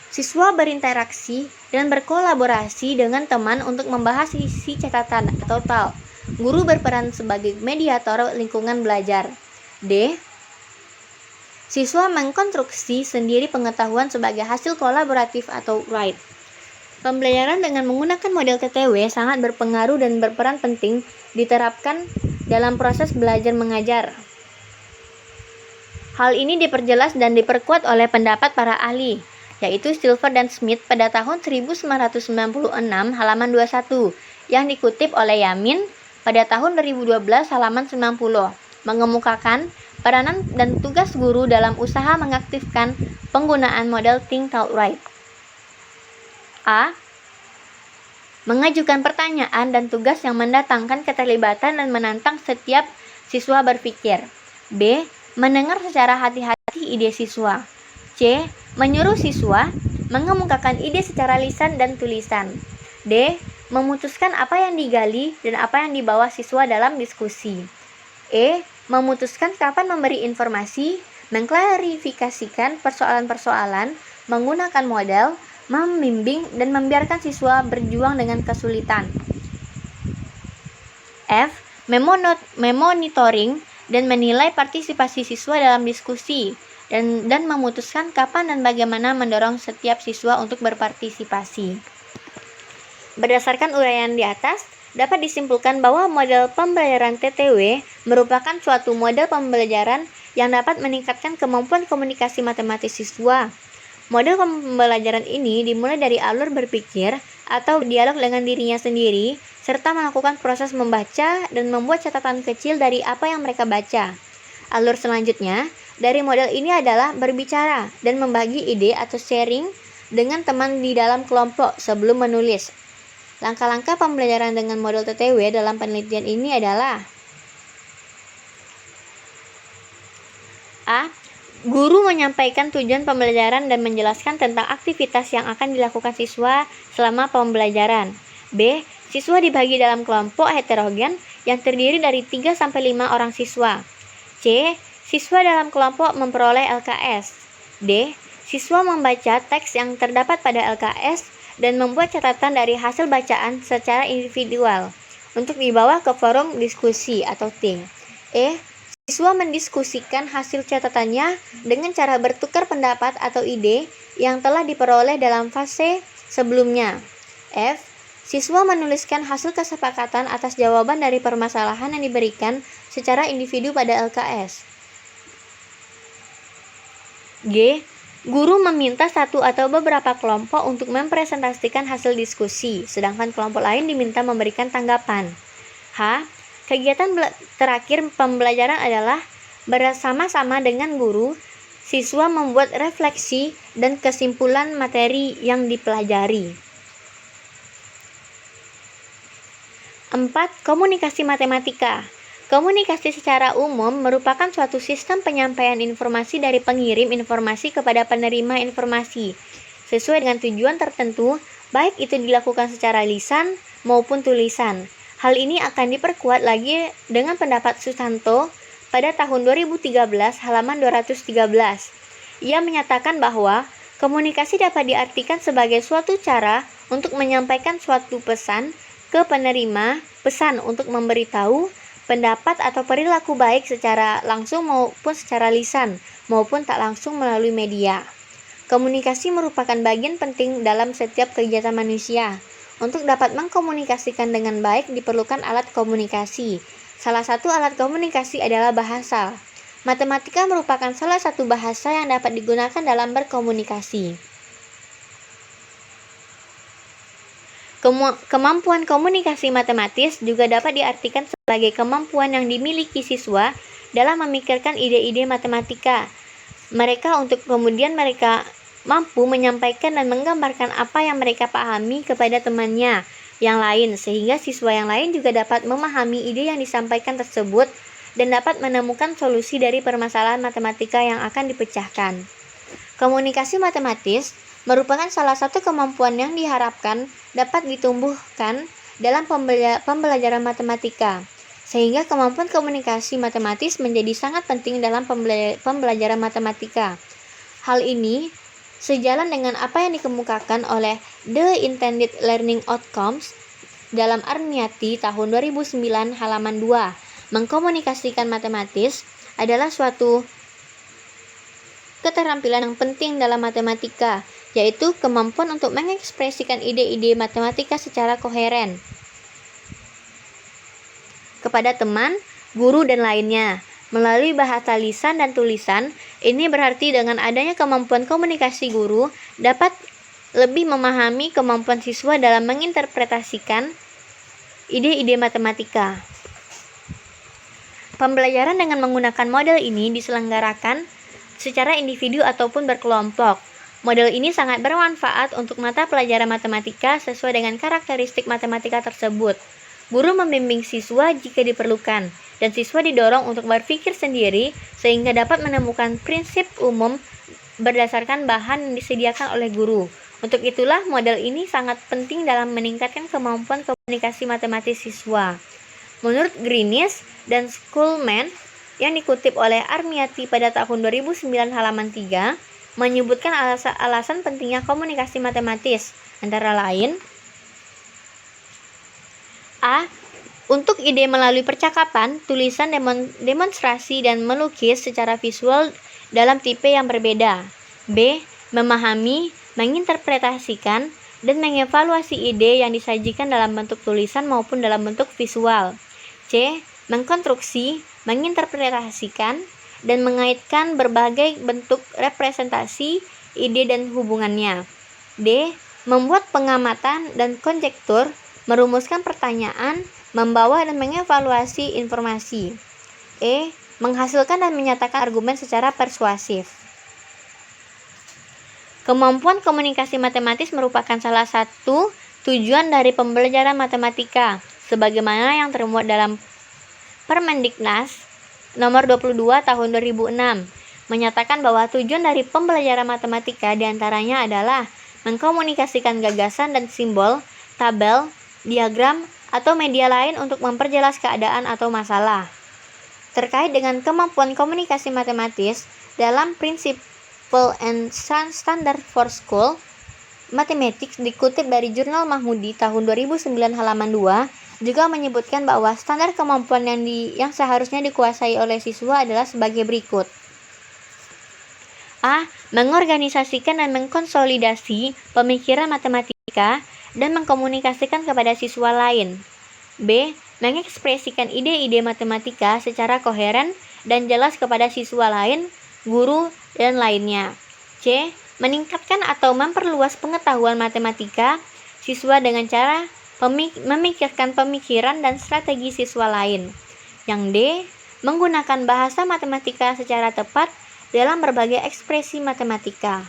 [SPEAKER 1] Siswa berinteraksi dan berkolaborasi dengan teman untuk membahas isi catatan atau TAL. Guru berperan sebagai mediator lingkungan belajar. D. Siswa mengkonstruksi sendiri pengetahuan sebagai hasil kolaboratif atau write. Pembelajaran dengan menggunakan model TTW sangat berpengaruh dan berperan penting diterapkan dalam proses belajar mengajar. Hal ini diperjelas dan diperkuat oleh pendapat para ahli, yaitu Silver dan Smith pada tahun 1996 halaman 21, yang dikutip oleh Yamin pada tahun 2012 halaman 90, mengemukakan peranan dan tugas guru dalam usaha mengaktifkan penggunaan model Think Talk Write. A. Mengajukan pertanyaan dan tugas yang mendatangkan keterlibatan dan menantang setiap siswa berpikir. B. Mendengar secara hati-hati ide siswa. C. Menyuruh siswa mengemukakan ide secara lisan dan tulisan. D. Memutuskan apa yang digali dan apa yang dibawa siswa dalam diskusi. E. Memutuskan kapan memberi informasi, mengklarifikasikan persoalan-persoalan, menggunakan model, membimbing, dan membiarkan siswa berjuang dengan kesulitan. F. Memonitoring dan menilai partisipasi siswa dalam diskusi dan memutuskan kapan dan bagaimana mendorong setiap siswa untuk berpartisipasi. Berdasarkan uraian di atas, dapat disimpulkan bahwa model pembelajaran TTW merupakan suatu model pembelajaran yang dapat meningkatkan kemampuan komunikasi matematis siswa. Model pembelajaran ini dimulai dari alur berpikir atau dialog dengan dirinya sendiri, serta melakukan proses membaca dan membuat catatan kecil dari apa yang mereka baca. Alur selanjutnya dari model ini adalah berbicara dan membagi ide atau sharing dengan teman di dalam kelompok sebelum menulis. Langkah-langkah pembelajaran dengan model TTW dalam penelitian ini adalah: A. Guru menyampaikan tujuan pembelajaran dan menjelaskan tentang aktivitas yang akan dilakukan siswa selama pembelajaran. B. Siswa dibagi dalam kelompok heterogen yang terdiri dari 3-5 orang siswa. C. Siswa dalam kelompok memperoleh LKS. D. Siswa membaca teks yang terdapat pada LKS dan membuat catatan dari hasil bacaan secara individual untuk dibawa ke forum diskusi atau ting. E. Siswa mendiskusikan hasil catatannya dengan cara bertukar pendapat atau ide yang telah diperoleh dalam fase sebelumnya. F. Siswa menuliskan hasil kesepakatan atas jawaban dari permasalahan yang diberikan secara individu pada LKS. G. Guru meminta satu atau beberapa kelompok untuk mempresentasikan hasil diskusi, sedangkan kelompok lain diminta memberikan tanggapan. H. Kegiatan terakhir pembelajaran adalah bersama-sama dengan guru, siswa membuat refleksi dan kesimpulan materi yang dipelajari. 4. Komunikasi matematika. Komunikasi secara umum merupakan suatu sistem penyampaian informasi dari pengirim informasi kepada penerima informasi, sesuai dengan tujuan tertentu, baik itu dilakukan secara lisan maupun tulisan. Hal ini akan diperkuat lagi dengan pendapat Susanto pada tahun 2013 halaman 213. Ia menyatakan bahwa komunikasi dapat diartikan sebagai suatu cara untuk menyampaikan suatu pesan ke penerima, pesan untuk memberitahu pendapat atau perilaku baik secara langsung maupun secara lisan, maupun tak langsung melalui media. Komunikasi merupakan bagian penting dalam setiap kegiatan manusia. Untuk dapat mengkomunikasikan dengan baik diperlukan alat komunikasi. Salah satu alat komunikasi adalah bahasa. Matematika merupakan salah satu bahasa yang dapat digunakan dalam berkomunikasi. Kemampuan komunikasi matematis juga dapat diartikan sebagai kemampuan yang dimiliki siswa dalam memikirkan ide-ide matematika mereka untuk kemudian mereka mampu menyampaikan dan menggambarkan apa yang mereka pahami kepada temannya yang lain, sehingga siswa yang lain juga dapat memahami ide yang disampaikan tersebut dan dapat menemukan solusi dari permasalahan matematika yang akan dipecahkan. Komunikasi matematis merupakan salah satu kemampuan yang diharapkan dapat ditumbuhkan dalam pembelajaran matematika, sehingga kemampuan komunikasi matematis menjadi sangat penting dalam pembelajaran matematika. Hal ini sejalan dengan apa yang dikemukakan oleh The Intended Learning Outcomes dalam Armiyati tahun 2009 halaman 2. Mengkomunikasikan matematis adalah suatu keterampilan yang penting dalam matematika, yaitu kemampuan untuk mengekspresikan ide-ide matematika secara koheren kepada teman, guru, dan lainnya. Melalui bahasa lisan dan tulisan, ini berarti dengan adanya kemampuan komunikasi guru dapat lebih memahami kemampuan siswa dalam menginterpretasikan ide-ide matematika. Pembelajaran dengan menggunakan model ini diselenggarakan secara individu ataupun berkelompok. Model ini sangat bermanfaat untuk mata pelajaran matematika sesuai dengan karakteristik matematika tersebut. Guru membimbing siswa jika diperlukan, dan siswa didorong untuk berpikir sendiri sehingga dapat menemukan prinsip umum berdasarkan bahan yang disediakan oleh guru. Untuk itulah model ini sangat penting dalam meningkatkan kemampuan komunikasi matematis siswa. Menurut Greenish dan Schulman yang dikutip oleh Armiyati pada tahun 2009 halaman 3, menyebutkan alasan pentingnya komunikasi matematis, antara lain A. Untuk ide melalui percakapan, tulisan, demonstrasi, dan melukis secara visual dalam tipe yang berbeda. B. Memahami, menginterpretasikan, dan mengevaluasi ide yang disajikan dalam bentuk tulisan maupun dalam bentuk visual. C. Mengkonstruksi, menginterpretasikan, dan mengaitkan berbagai bentuk representasi, ide, dan hubungannya. D. Membuat pengamatan dan konjektur, merumuskan pertanyaan, membawa dan mengevaluasi informasi. E. Menghasilkan dan menyatakan argumen secara persuasif. Kemampuan komunikasi matematis merupakan salah satu tujuan dari pembelajaran matematika, sebagaimana yang termuat dalam Permendiknas nomor 22 tahun 2006, menyatakan bahwa tujuan dari pembelajaran matematika diantaranya adalah mengkomunikasikan gagasan dan simbol, tabel, diagram, atau media lain untuk memperjelas keadaan atau masalah. Terkait dengan kemampuan komunikasi matematis, dalam Principle and Standard for School Mathematics dikutip dari Jurnal Mahmudi tahun 2009 halaman 2, juga menyebutkan bahwa standar kemampuan yang seharusnya dikuasai oleh siswa adalah sebagai berikut. A. Mengorganisasikan dan mengkonsolidasi pemikiran matematika dan mengkomunikasikan kepada siswa lain. B. Mengekspresikan ide-ide matematika secara koheren dan jelas kepada siswa lain, guru, dan lainnya. C. Meningkatkan atau memperluas pengetahuan matematika siswa dengan cara memikirkan pemikiran dan strategi siswa lain. Yang D. Menggunakan bahasa matematika secara tepat dalam berbagai ekspresi matematika.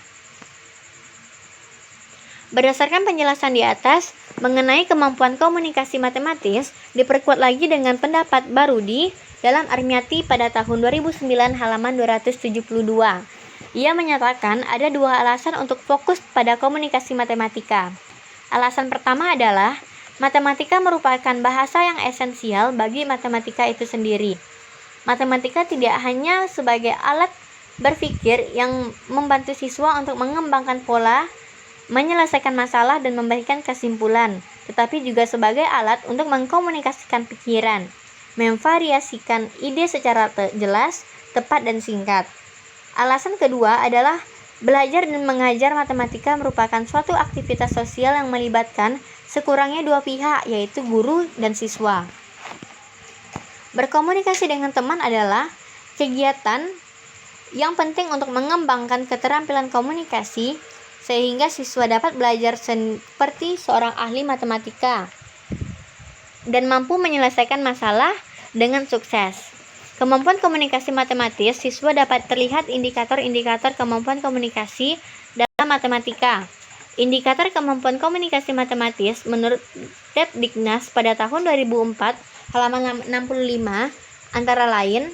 [SPEAKER 1] Berdasarkan penjelasan di atas mengenai kemampuan komunikasi matematis, diperkuat lagi dengan pendapat Barudi dalam Armiyati pada tahun 2009 halaman 272. Ia menyatakan ada dua alasan untuk fokus pada komunikasi matematika. Alasan pertama adalah matematika merupakan bahasa yang esensial bagi matematika itu sendiri. Matematika tidak hanya sebagai alat berpikir yang membantu siswa untuk mengembangkan pola, menyelesaikan masalah, dan memberikan kesimpulan, tetapi juga sebagai alat untuk mengkomunikasikan pikiran, memvariasikan ide secara jelas, tepat, dan singkat. Alasan kedua adalah belajar dan mengajar matematika merupakan suatu aktivitas sosial yang melibatkan sekurangnya dua pihak, yaitu guru dan siswa. Berkomunikasi dengan teman adalah kegiatan yang penting untuk mengembangkan keterampilan komunikasi sehingga siswa dapat belajar seperti seorang ahli matematika dan mampu menyelesaikan masalah dengan sukses. Kemampuan komunikasi matematis, siswa dapat terlihat indikator-indikator kemampuan komunikasi dalam matematika. Indikator kemampuan komunikasi matematis menurut Depdiknas pada tahun 2004, halaman 65, antara lain: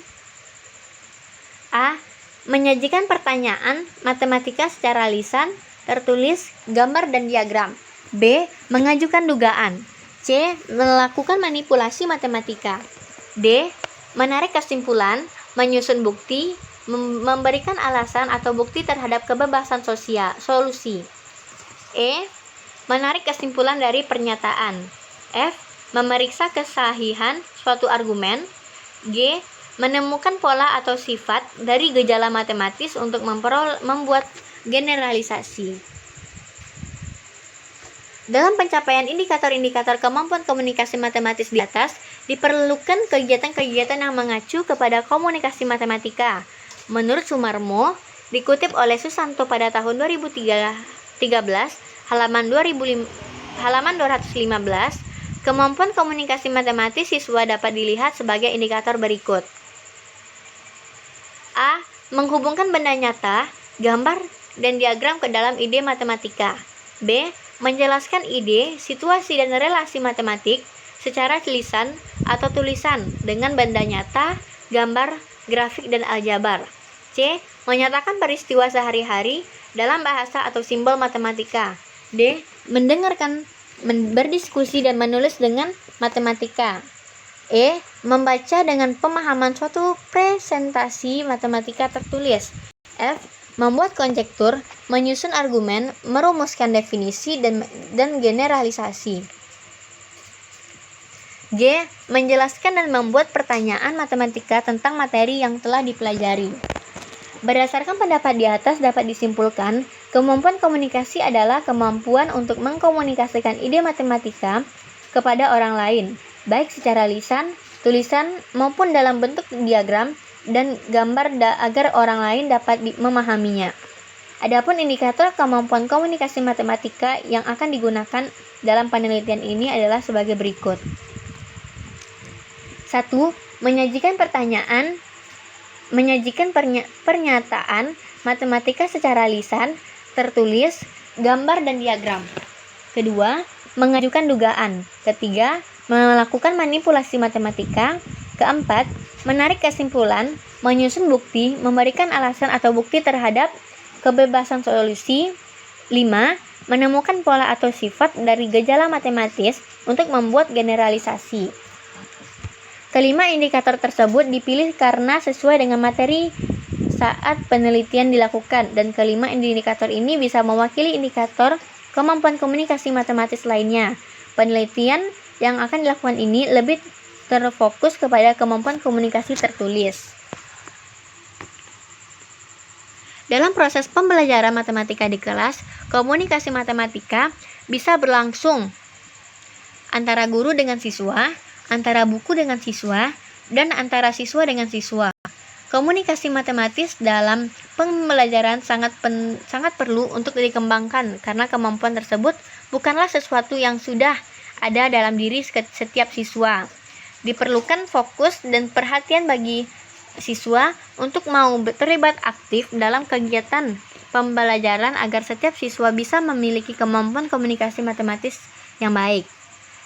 [SPEAKER 1] A. Menyajikan pertanyaan matematika secara lisan, tertulis, gambar, dan diagram. B. Mengajukan dugaan. C. Melakukan manipulasi matematika. D. Menarik kesimpulan, menyusun bukti, memberikan alasan atau bukti terhadap kebebasan solusi. E. Menarik kesimpulan dari pernyataan. F. Memeriksa kesahihan suatu argumen. G. Menemukan pola atau sifat dari gejala matematis untuk membuat generalisasi. Dalam pencapaian indikator-indikator kemampuan komunikasi matematis di atas, diperlukan kegiatan-kegiatan yang mengacu kepada komunikasi matematika. Menurut Sumarmo, dikutip oleh Susanto pada tahun 2013, halaman 215, kemampuan komunikasi matematis siswa dapat dilihat sebagai indikator berikut. A. Menghubungkan benda nyata, gambar, dan diagram ke dalam ide matematika. B. Menjelaskan ide, situasi, dan relasi matematik secara lisan atau tulisan dengan benda nyata, gambar, grafik, dan aljabar. C. Menyatakan peristiwa sehari-hari dalam bahasa atau simbol matematika. D. Mendengarkan, berdiskusi, dan menulis dengan matematika. E. Membaca dengan pemahaman suatu presentasi matematika tertulis. F. Membuat konjektur, menyusun argumen, merumuskan definisi, dan generalisasi. G. Menjelaskan dan membuat pertanyaan matematika tentang materi yang telah dipelajari. Berdasarkan pendapat di atas dapat disimpulkan, kemampuan komunikasi adalah kemampuan untuk mengkomunikasikan ide matematika kepada orang lain, baik secara lisan, tulisan, maupun dalam bentuk diagram dan gambar agar orang lain dapat memahaminya. Adapun indikator kemampuan komunikasi matematika yang akan digunakan dalam penelitian ini adalah sebagai berikut. 1. Menyajikan pernyataan matematika secara lisan, tertulis, gambar, dan diagram. Kedua, mengajukan dugaan. Ketiga, melakukan manipulasi matematika. Keempat, menarik kesimpulan, menyusun bukti, memberikan alasan atau bukti terhadap kebebasan solusi. 5. Menemukan pola atau sifat dari gejala matematis untuk membuat generalisasi. Kelima indikator tersebut dipilih karena sesuai dengan materi saat penelitian dilakukan, dan kelima indikator ini bisa mewakili indikator kemampuan komunikasi matematis lainnya. Penelitian yang akan dilakukan ini lebih terfokus kepada kemampuan komunikasi tertulis. Dalam proses pembelajaran matematika di kelas, komunikasi matematika bisa berlangsung antara guru dengan siswa, antara buku dengan siswa, dan antara siswa dengan siswa. Komunikasi matematis dalam pembelajaran sangat perlu untuk dikembangkan karena kemampuan tersebut bukanlah sesuatu yang sudah ada dalam diri setiap siswa. Diperlukan fokus dan perhatian bagi siswa untuk mau terlibat aktif dalam kegiatan pembelajaran agar setiap siswa bisa memiliki kemampuan komunikasi matematis yang baik.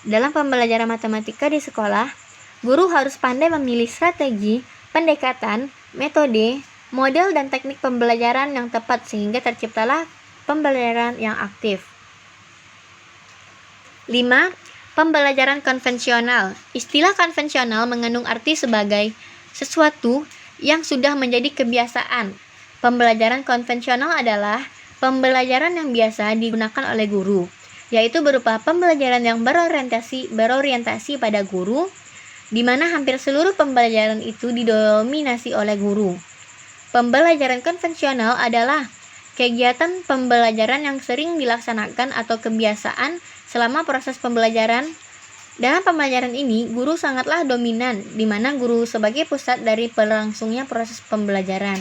[SPEAKER 1] Dalam pembelajaran matematika di sekolah, guru harus pandai memilih strategi, pendekatan, metode, model, dan teknik pembelajaran yang tepat sehingga terciptalah pembelajaran yang aktif. 5. Pembelajaran konvensional. Istilah konvensional mengandung arti sebagai sesuatu yang sudah menjadi kebiasaan. Pembelajaran konvensional adalah pembelajaran yang biasa digunakan oleh guru, yaitu berupa pembelajaran yang berorientasi pada guru, di mana hampir seluruh pembelajaran itu didominasi oleh guru. Pembelajaran konvensional adalah kegiatan pembelajaran yang sering dilaksanakan atau kebiasaan selama proses pembelajaran. Dalam pembelajaran ini, guru sangatlah dominan, di mana guru sebagai pusat dari berlangsungnya proses pembelajaran.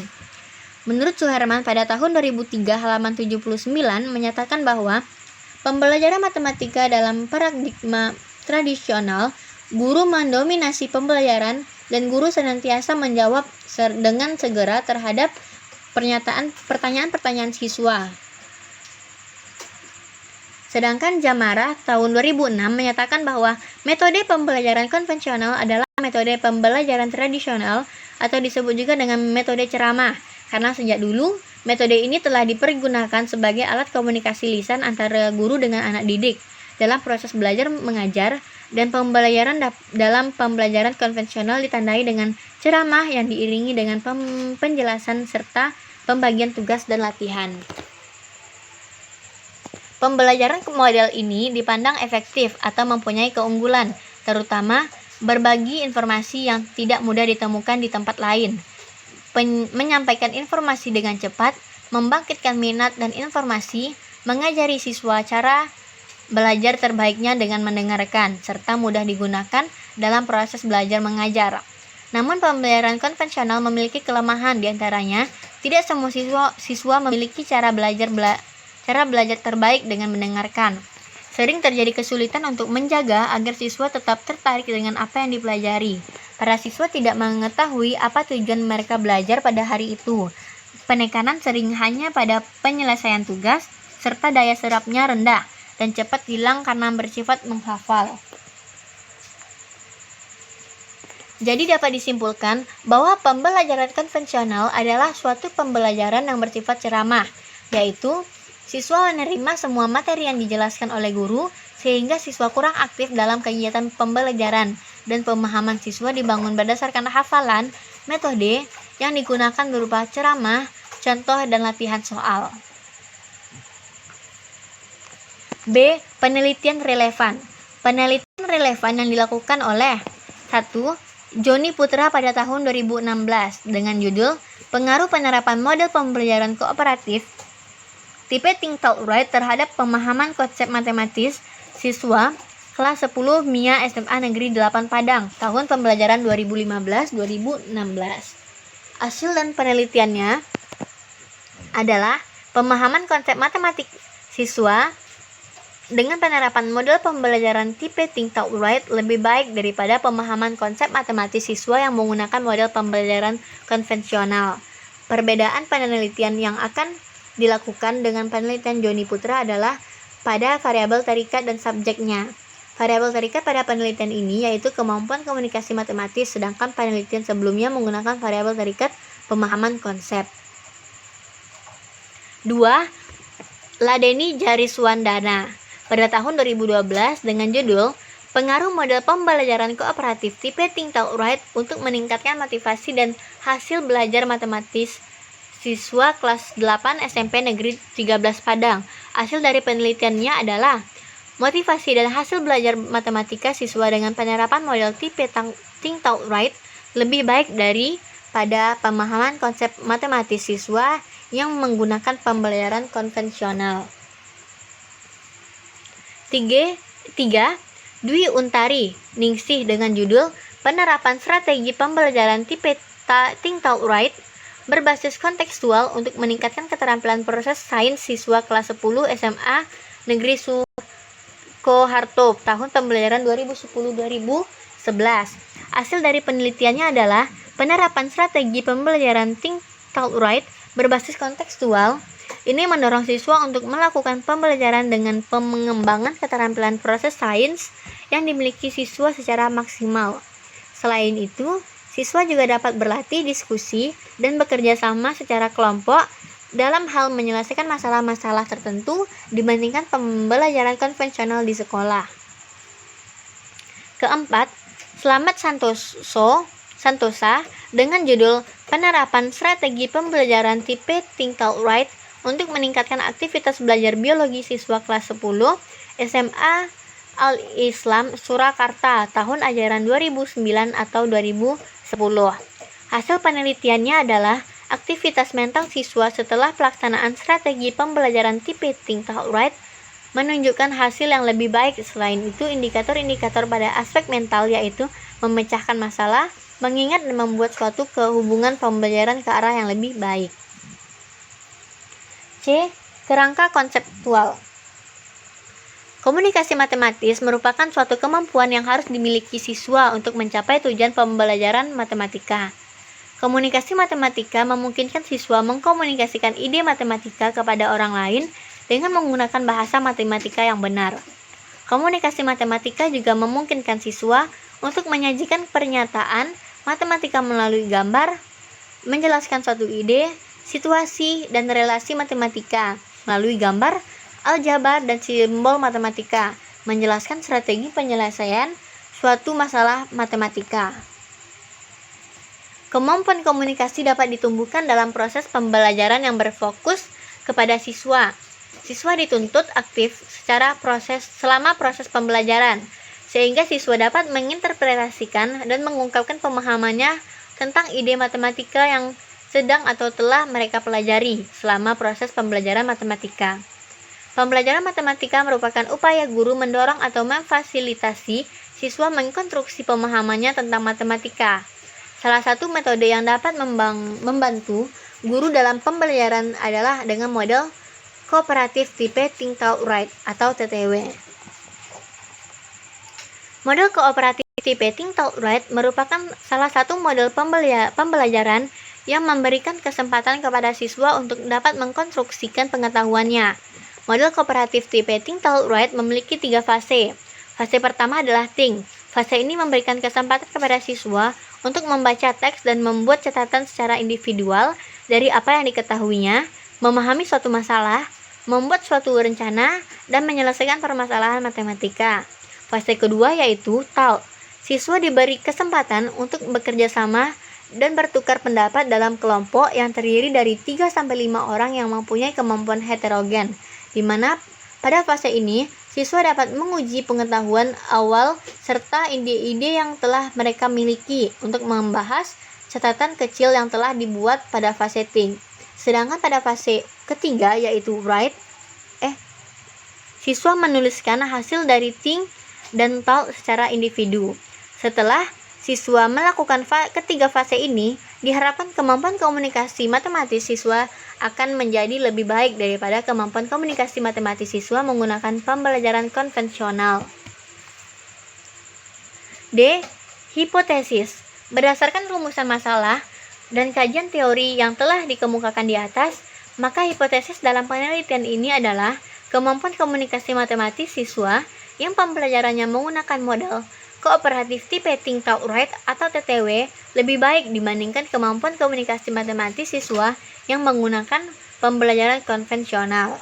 [SPEAKER 1] Menurut Suherman pada tahun 2003 halaman 79 menyatakan bahwa pembelajaran matematika dalam paradigma tradisional, guru mendominasi pembelajaran dan guru senantiasa menjawab dengan segera terhadap pertanyaan-pertanyaan siswa. Sedangkan Jamara tahun 2006 menyatakan bahwa metode pembelajaran konvensional adalah metode pembelajaran tradisional atau disebut juga dengan metode ceramah, karena sejak dulu metode ini telah dipergunakan sebagai alat komunikasi lisan antara guru dengan anak didik dalam proses belajar mengajar, dan pembelajaran dalam pembelajaran konvensional ditandai dengan ceramah yang diiringi dengan penjelasan serta pembagian tugas dan latihan. Pembelajaran model ini dipandang efektif atau mempunyai keunggulan, terutama berbagi informasi yang tidak mudah ditemukan di tempat lain, menyampaikan informasi dengan cepat, membangkitkan minat dan informasi, mengajari siswa cara belajar terbaiknya dengan mendengarkan, serta mudah digunakan dalam proses belajar mengajar. Namun pembelajaran konvensional memiliki kelemahan, diantaranya tidak semua siswa memiliki cara belajar terbaik dengan mendengarkan. Sering terjadi kesulitan untuk menjaga agar siswa tetap tertarik dengan apa yang dipelajari. Para siswa tidak mengetahui apa tujuan mereka belajar pada hari itu. Penekanan sering hanya pada penyelesaian tugas, serta daya serapnya rendah dan cepat hilang karena bersifat menghafal. Jadi dapat disimpulkan bahwa pembelajaran konvensional adalah suatu pembelajaran yang bersifat ceramah, yaitu siswa menerima semua materi yang dijelaskan oleh guru, sehingga siswa kurang aktif dalam kegiatan pembelajaran, dan pemahaman siswa dibangun berdasarkan hafalan. Metode yang digunakan berupa ceramah, contoh, dan latihan soal. B. Penelitian relevan. Penelitian relevan yang dilakukan oleh 1. Joni Putra pada tahun 2016 dengan judul Pengaruh Penerapan Model Pembelajaran Kooperatif Tipe Think Talk Write terhadap Pemahaman Konsep Matematis Siswa Kelas 10 MIA SMA Negeri 8 Padang, tahun pembelajaran 2015-2016. Hasil dan penelitiannya adalah pemahaman konsep matematik siswa dengan penerapan model pembelajaran tipe Think Talk Write lebih baik daripada pemahaman konsep matematis siswa yang menggunakan model pembelajaran konvensional. Perbedaan penelitian yang akan dilakukan dengan penelitian Joni Putra adalah pada variabel terikat dan subjeknya. Variabel terikat pada penelitian ini yaitu kemampuan komunikasi matematis, sedangkan penelitian sebelumnya menggunakan variabel terikat pemahaman konsep. 2. Ladeni Jariswandana pada tahun 2012 dengan judul Pengaruh Model Pembelajaran Kooperatif Tipe Think Talk Write untuk meningkatkan motivasi dan hasil belajar matematis siswa kelas 8 SMP Negeri 13 Padang. Hasil dari penelitiannya adalah motivasi dan hasil belajar matematika siswa dengan penerapan model tipe Think Talk Write lebih baik daripada pemahaman konsep matematis siswa yang menggunakan pembelajaran konvensional. 3. Dwi Untari Ningsih dengan judul Penerapan Strategi Pembelajaran Tipe Think Talk Write berbasis kontekstual untuk meningkatkan keterampilan proses sains siswa kelas 10 SMA Negeri Sukoharto, tahun pembelajaran 2010-2011. Hasil dari penelitiannya adalah penerapan strategi pembelajaran Think Talk Write berbasis kontekstual. Ini mendorong siswa untuk melakukan pembelajaran dengan pengembangan keterampilan proses sains yang dimiliki siswa secara maksimal. Selain itu, siswa juga dapat berlatih diskusi dan bekerja sama secara kelompok dalam hal menyelesaikan masalah-masalah tertentu dibandingkan pembelajaran konvensional di sekolah. 4. Slamet Santosa dengan judul Penerapan Strategi Pembelajaran Tipe Think Talk Write untuk meningkatkan aktivitas belajar biologi siswa kelas 10 SMA Al-Islam Surakarta, tahun ajaran 2009 atau 2010. Hasil penelitiannya adalah aktivitas mental siswa setelah pelaksanaan strategi pembelajaran tipe Think Talk Write menunjukkan hasil yang lebih baik. Selain itu, indikator-indikator pada aspek mental yaitu memecahkan masalah, mengingat dan membuat suatu kehubungan pembelajaran ke arah yang lebih baik. C. Kerangka konseptual. Komunikasi matematis merupakan suatu kemampuan yang harus dimiliki siswa untuk mencapai tujuan pembelajaran matematika. Komunikasi matematika memungkinkan siswa mengkomunikasikan ide matematika kepada orang lain dengan menggunakan bahasa matematika yang benar. Komunikasi matematika juga memungkinkan siswa untuk menyajikan pernyataan matematika melalui gambar, menjelaskan suatu ide, situasi, dan relasi matematika melalui gambar, aljabar, dan simbol matematika, menjelaskan strategi penyelesaian suatu masalah matematika. Kemampuan komunikasi dapat ditumbuhkan dalam proses pembelajaran yang berfokus kepada siswa. Siswa dituntut aktif selama proses pembelajaran, sehingga siswa dapat menginterpretasikan dan mengungkapkan pemahamannya tentang ide matematika yang sedang atau telah mereka pelajari selama proses pembelajaran matematika. Pembelajaran matematika merupakan upaya guru mendorong atau memfasilitasi siswa mengkonstruksi pemahamannya tentang matematika. Salah satu metode yang dapat membantu guru dalam pembelajaran adalah dengan model kooperatif tipe Think Talk Write atau TTW. Model kooperatif tipe Think Talk Write merupakan salah satu model pembelajaran yang memberikan kesempatan kepada siswa untuk dapat mengkonstruksikan pengetahuannya. Model kooperatif tipe Think Talk Write memiliki 3 fase. Fase pertama adalah think. Fase ini memberikan kesempatan kepada siswa untuk membaca teks dan membuat catatan secara individual dari apa yang diketahuinya, memahami suatu masalah, membuat suatu rencana, dan menyelesaikan permasalahan matematika. Fase kedua yaitu talk. Siswa diberi kesempatan untuk bekerja sama dan bertukar pendapat dalam kelompok yang terdiri dari 3-5 orang yang mempunyai kemampuan heterogen, di mana pada fase ini siswa dapat menguji pengetahuan awal serta ide-ide yang telah mereka miliki untuk membahas catatan kecil yang telah dibuat pada fase think. Sedangkan pada fase ketiga yaitu write, siswa menuliskan hasil dari think dan talk secara individu. Setelah siswa melakukan ketiga fase ini, diharapkan kemampuan komunikasi matematis siswa akan menjadi lebih baik daripada kemampuan komunikasi matematis siswa menggunakan pembelajaran konvensional. D. Hipotesis. Berdasarkan rumusan masalah dan kajian teori yang telah dikemukakan di atas, maka hipotesis dalam penelitian ini adalah kemampuan komunikasi matematis siswa yang pembelajarannya menggunakan model kooperatif tipe Think Talk Write atau TTW lebih baik dibandingkan kemampuan komunikasi matematis siswa yang menggunakan pembelajaran konvensional.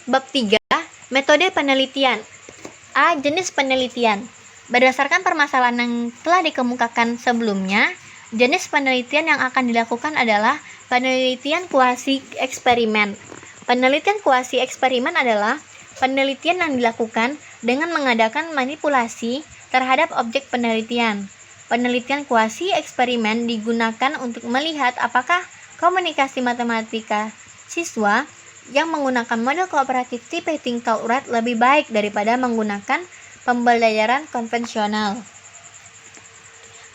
[SPEAKER 1] Bab 3. Metode penelitian. A. Jenis penelitian. Berdasarkan permasalahan yang telah dikemukakan sebelumnya, jenis penelitian yang akan dilakukan adalah penelitian kuasi eksperimen. Penelitian kuasi eksperimen adalah penelitian yang dilakukan dengan mengadakan manipulasi terhadap objek penelitian. Penelitian kuasi eksperimen digunakan untuk melihat apakah komunikasi matematika siswa yang menggunakan model kooperatif tipe Think Talk Write lebih baik daripada menggunakan pembelajaran konvensional.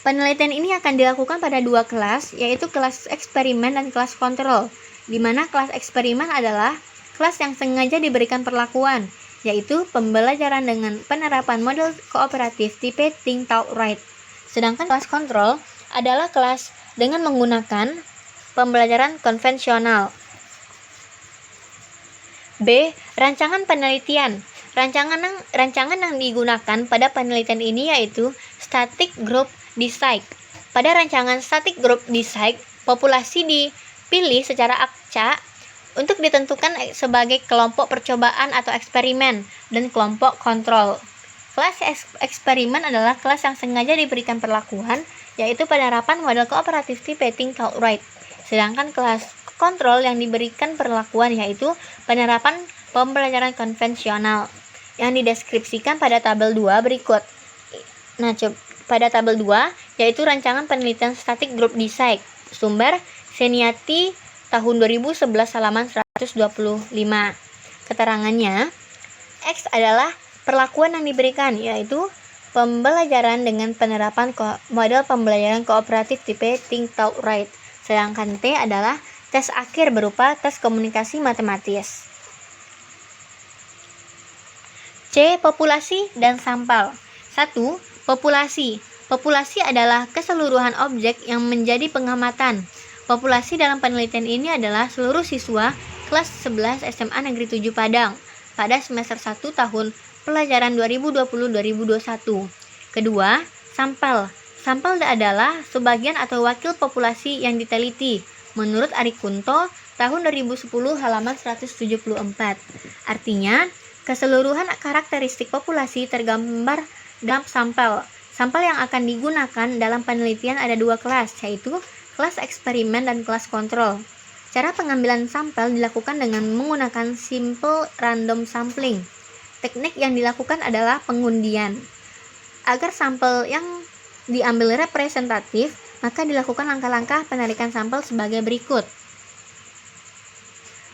[SPEAKER 1] Penelitian ini akan dilakukan pada 2 kelas, yaitu kelas eksperimen dan kelas kontrol, di mana kelas eksperimen adalah kelas yang sengaja diberikan perlakuan, yaitu pembelajaran dengan penerapan model kooperatif tipe Think Talk Write. Sedangkan kelas kontrol adalah kelas dengan menggunakan pembelajaran konvensional. B. Rancangan penelitian. Rancangan yang digunakan pada penelitian ini yaitu Static Group Design. Pada rancangan Static Group Design, populasi dipilih secara acak untuk ditentukan sebagai kelompok percobaan atau eksperimen dan kelompok kontrol. Kelas eksperimen adalah kelas yang sengaja diberikan perlakuan, yaitu penerapan model kooperatif tipe Think Talk Write. Sedangkan kelas kontrol yang diberikan perlakuan yaitu penerapan pembelajaran konvensional yang dideskripsikan pada tabel 2 berikut. Pada tabel 2 yaitu rancangan penelitian Static Group Design. Sumber Seniati tahun 2011 halaman 125. Keterangannya, X adalah perlakuan yang diberikan, yaitu pembelajaran dengan penerapan model pembelajaran kooperatif tipe Think Talk Write. Sedangkan T adalah tes akhir berupa tes komunikasi matematis. C. Populasi dan sampel. 1. Populasi. Populasi adalah keseluruhan objek yang menjadi pengamatan. Populasi dalam penelitian ini adalah seluruh siswa kelas 11 SMA Negeri 7 Padang pada semester 1 tahun pelajaran 2020-2021. Kedua, sampel. Sampel adalah sebagian atau wakil populasi yang diteliti menurut Ari Kunto tahun 2010 halaman 174. Artinya, keseluruhan karakteristik populasi tergambar dalam sampel. Sampel yang akan digunakan dalam penelitian ada dua kelas, yaitu kelas eksperimen dan kelas kontrol. Cara pengambilan sampel dilakukan dengan menggunakan simple random sampling. Teknik yang dilakukan adalah pengundian. Agar sampel yang diambil representatif, maka dilakukan langkah-langkah penarikan sampel sebagai berikut.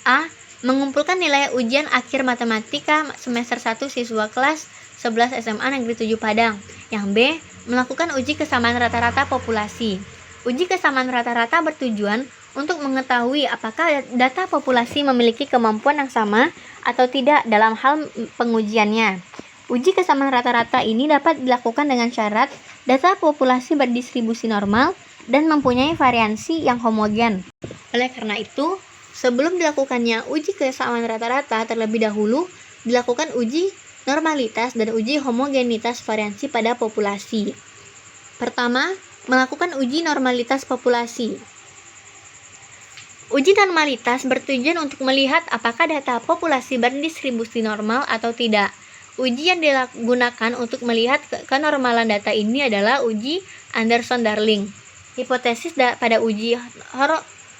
[SPEAKER 1] A. Mengumpulkan nilai ujian akhir matematika semester 1 siswa kelas 11 SMA Negeri 7 Padang. Yang B. Melakukan uji kesamaan rata-rata populasi. Uji kesamaan rata-rata bertujuan untuk mengetahui apakah data populasi memiliki kemampuan yang sama atau tidak dalam hal pengujiannya. Uji kesamaan rata-rata ini dapat dilakukan dengan syarat data populasi berdistribusi normal dan mempunyai variansi yang homogen. Oleh karena itu, sebelum dilakukannya uji kesamaan rata-rata, terlebih dahulu dilakukan uji normalitas dan uji homogenitas variansi pada populasi. Pertama, melakukan uji normalitas populasi. Uji normalitas bertujuan untuk melihat apakah data populasi berdistribusi normal atau tidak. Uji yang digunakan untuk melihat kenormalan data ini adalah uji Anderson-Darling. Hipotesis pada uji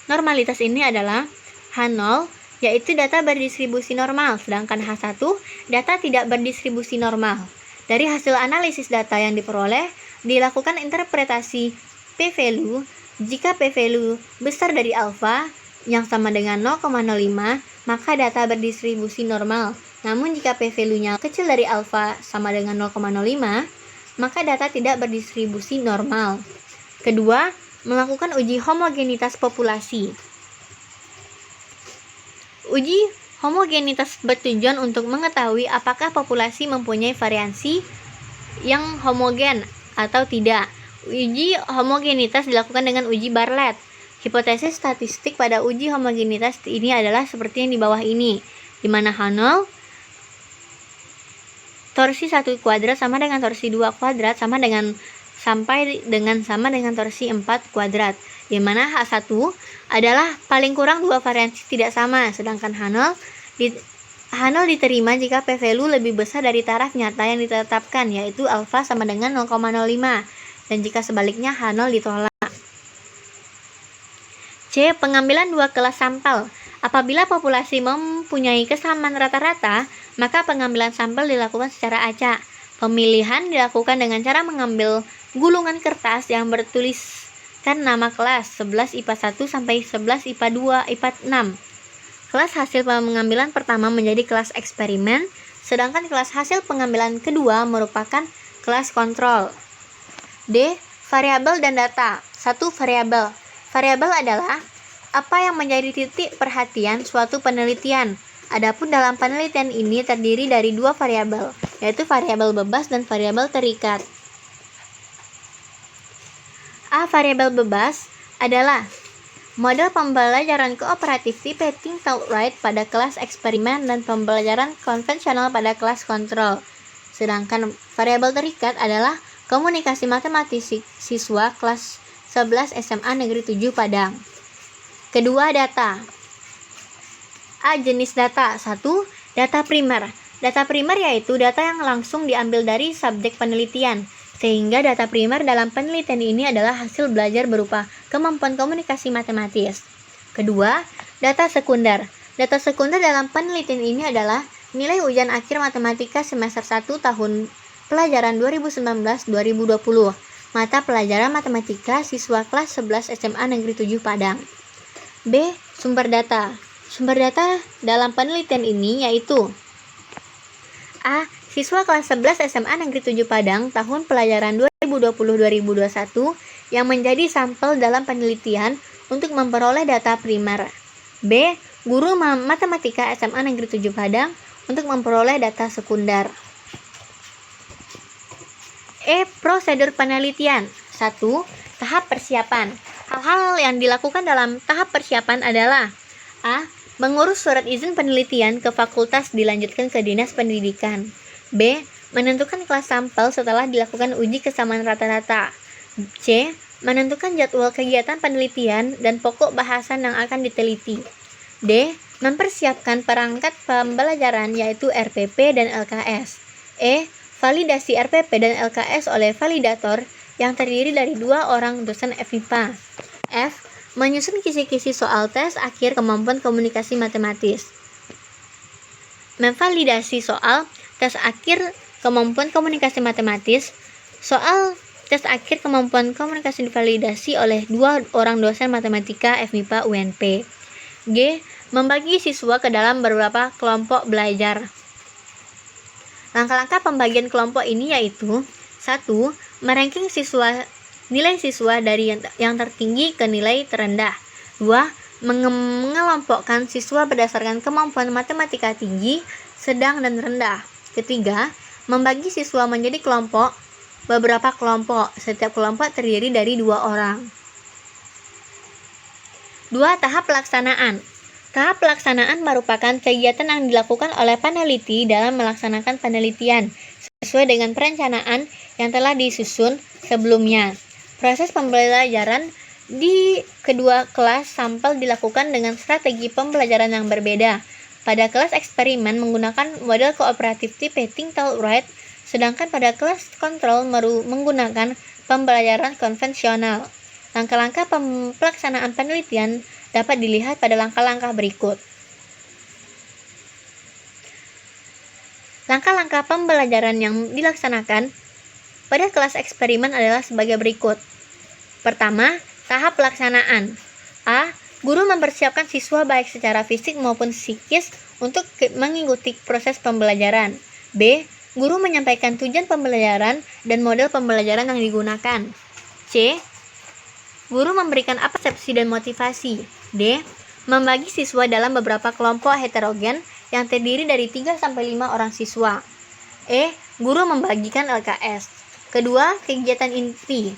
[SPEAKER 1] normalitas ini adalah H0, yaitu data berdistribusi normal, sedangkan H1, data tidak berdistribusi normal. Dari hasil analisis data yang diperoleh, dilakukan interpretasi p-value. Jika p-value besar dari alfa, yang sama dengan 0,05, maka data berdistribusi normal. Namun jika p-value-nya kecil dari alfa sama dengan 0,05, maka data tidak berdistribusi normal. Kedua, melakukan uji homogenitas populasi. Uji homogenitas bertujuan untuk mengetahui apakah populasi mempunyai variansi yang homogen atau tidak. Uji homogenitas dilakukan dengan uji Bartlett. Hipotesis statistik pada uji homogenitas ini adalah seperti yang di bawah ini, di mana H0 torsi 1 kuadrat sama dengan torsi 2 kuadrat sama dengan torsi 4 kuadrat, di mana H1 adalah paling kurang dua variansi tidak sama, sedangkan H0 diterima jika p-value lebih besar dari taraf nyata yang ditetapkan, yaitu alfa sama dengan 0,05, dan jika sebaliknya H0 ditolak. C. Pengambilan dua kelas sampel. Apabila populasi mempunyai kesamaan rata-rata, maka pengambilan sampel dilakukan secara acak. Pemilihan dilakukan dengan cara mengambil gulungan kertas yang bertuliskan nama kelas 11 IPA 1 sampai 11 IPA 2, IPA 6. Kelas hasil pengambilan pertama menjadi kelas eksperimen, sedangkan kelas hasil pengambilan kedua merupakan kelas kontrol. D. Variabel dan data. 1. Variabel. Variabel adalah apa yang menjadi titik perhatian suatu penelitian. Adapun dalam penelitian ini terdiri dari dua variabel, yaitu variabel bebas dan variabel terikat. A. Variabel bebas adalah model pembelajaran kooperatif tipe think talk write pada kelas eksperimen dan pembelajaran konvensional pada kelas kontrol. Sedangkan variabel terikat adalah komunikasi matematis siswa kelas 11 SMA Negeri 7 Padang. Kedua, data. A. Jenis data. 1. Data primer. Data primer yaitu data yang langsung diambil dari subjek penelitian, sehingga data primer dalam penelitian ini adalah hasil belajar berupa kemampuan komunikasi matematis. Kedua, data sekunder. Data sekunder dalam penelitian ini adalah nilai ujian akhir matematika semester 1 tahun pelajaran 2019-2020, mata pelajaran matematika siswa kelas 11 SMA Negeri 7 Padang. B. Sumber data. Sumber data dalam penelitian ini yaitu A. Siswa kelas 11 SMA Negeri 7 Padang tahun pelajaran 2020-2021 yang menjadi sampel dalam penelitian untuk memperoleh data primer. B. Guru matematika SMA Negeri 7 Padang untuk memperoleh data sekunder. E. Prosedur penelitian. 1. Tahap persiapan. Hal-hal yang dilakukan dalam tahap persiapan adalah A. Mengurus surat izin penelitian ke fakultas dilanjutkan ke Dinas Pendidikan. B. Menentukan kelas sampel setelah dilakukan uji kesamaan rata-rata. C. Menentukan jadwal kegiatan penelitian dan pokok bahasan yang akan diteliti. D. Mempersiapkan perangkat pembelajaran yaitu RPP dan LKS. E. Validasi RPP dan LKS oleh validator yang terdiri dari 2 orang dosen FMIPA. F. Menyusun kisi-kisi soal tes akhir kemampuan komunikasi matematis. Memvalidasi soal tes akhir kemampuan komunikasi matematis. Soal tes akhir kemampuan komunikasi divalidasi oleh 2 orang dosen matematika FMIPA UNP. G. Membagi siswa ke dalam beberapa kelompok belajar. Langkah-langkah pembagian kelompok ini yaitu 1. Meranking nilai siswa dari yang tertinggi ke nilai terendah. 2. Mengelompokkan siswa berdasarkan kemampuan matematika tinggi, sedang, dan rendah. Ketiga, membagi siswa menjadi beberapa kelompok. Setiap kelompok terdiri dari 2 orang. 2. Tahap pelaksanaan. Tahap pelaksanaan merupakan kegiatan yang dilakukan oleh peneliti dalam melaksanakan penelitian sesuai dengan perencanaan yang telah disusun sebelumnya. Proses pembelajaran di kedua kelas sampel dilakukan dengan strategi pembelajaran yang berbeda. Pada kelas eksperimen menggunakan model kooperatif tipe think, tell, write, sedangkan pada kelas kontrol menggunakan pembelajaran konvensional. Langkah-langkah pelaksanaan penelitian dapat dilihat pada langkah-langkah berikut. Langkah-langkah pembelajaran yang dilaksanakan pada kelas eksperimen adalah sebagai berikut. Pertama, tahap pelaksanaan. A. Guru mempersiapkan siswa baik secara fisik maupun psikis untuk mengikuti proses pembelajaran. B. Guru menyampaikan tujuan pembelajaran dan model pembelajaran yang digunakan. C. Guru memberikan persepsi dan motivasi. D. Membagi siswa dalam beberapa kelompok heterogen yang terdiri dari 3-5 orang siswa. E. Guru membagikan LKS. Kedua, kegiatan inti.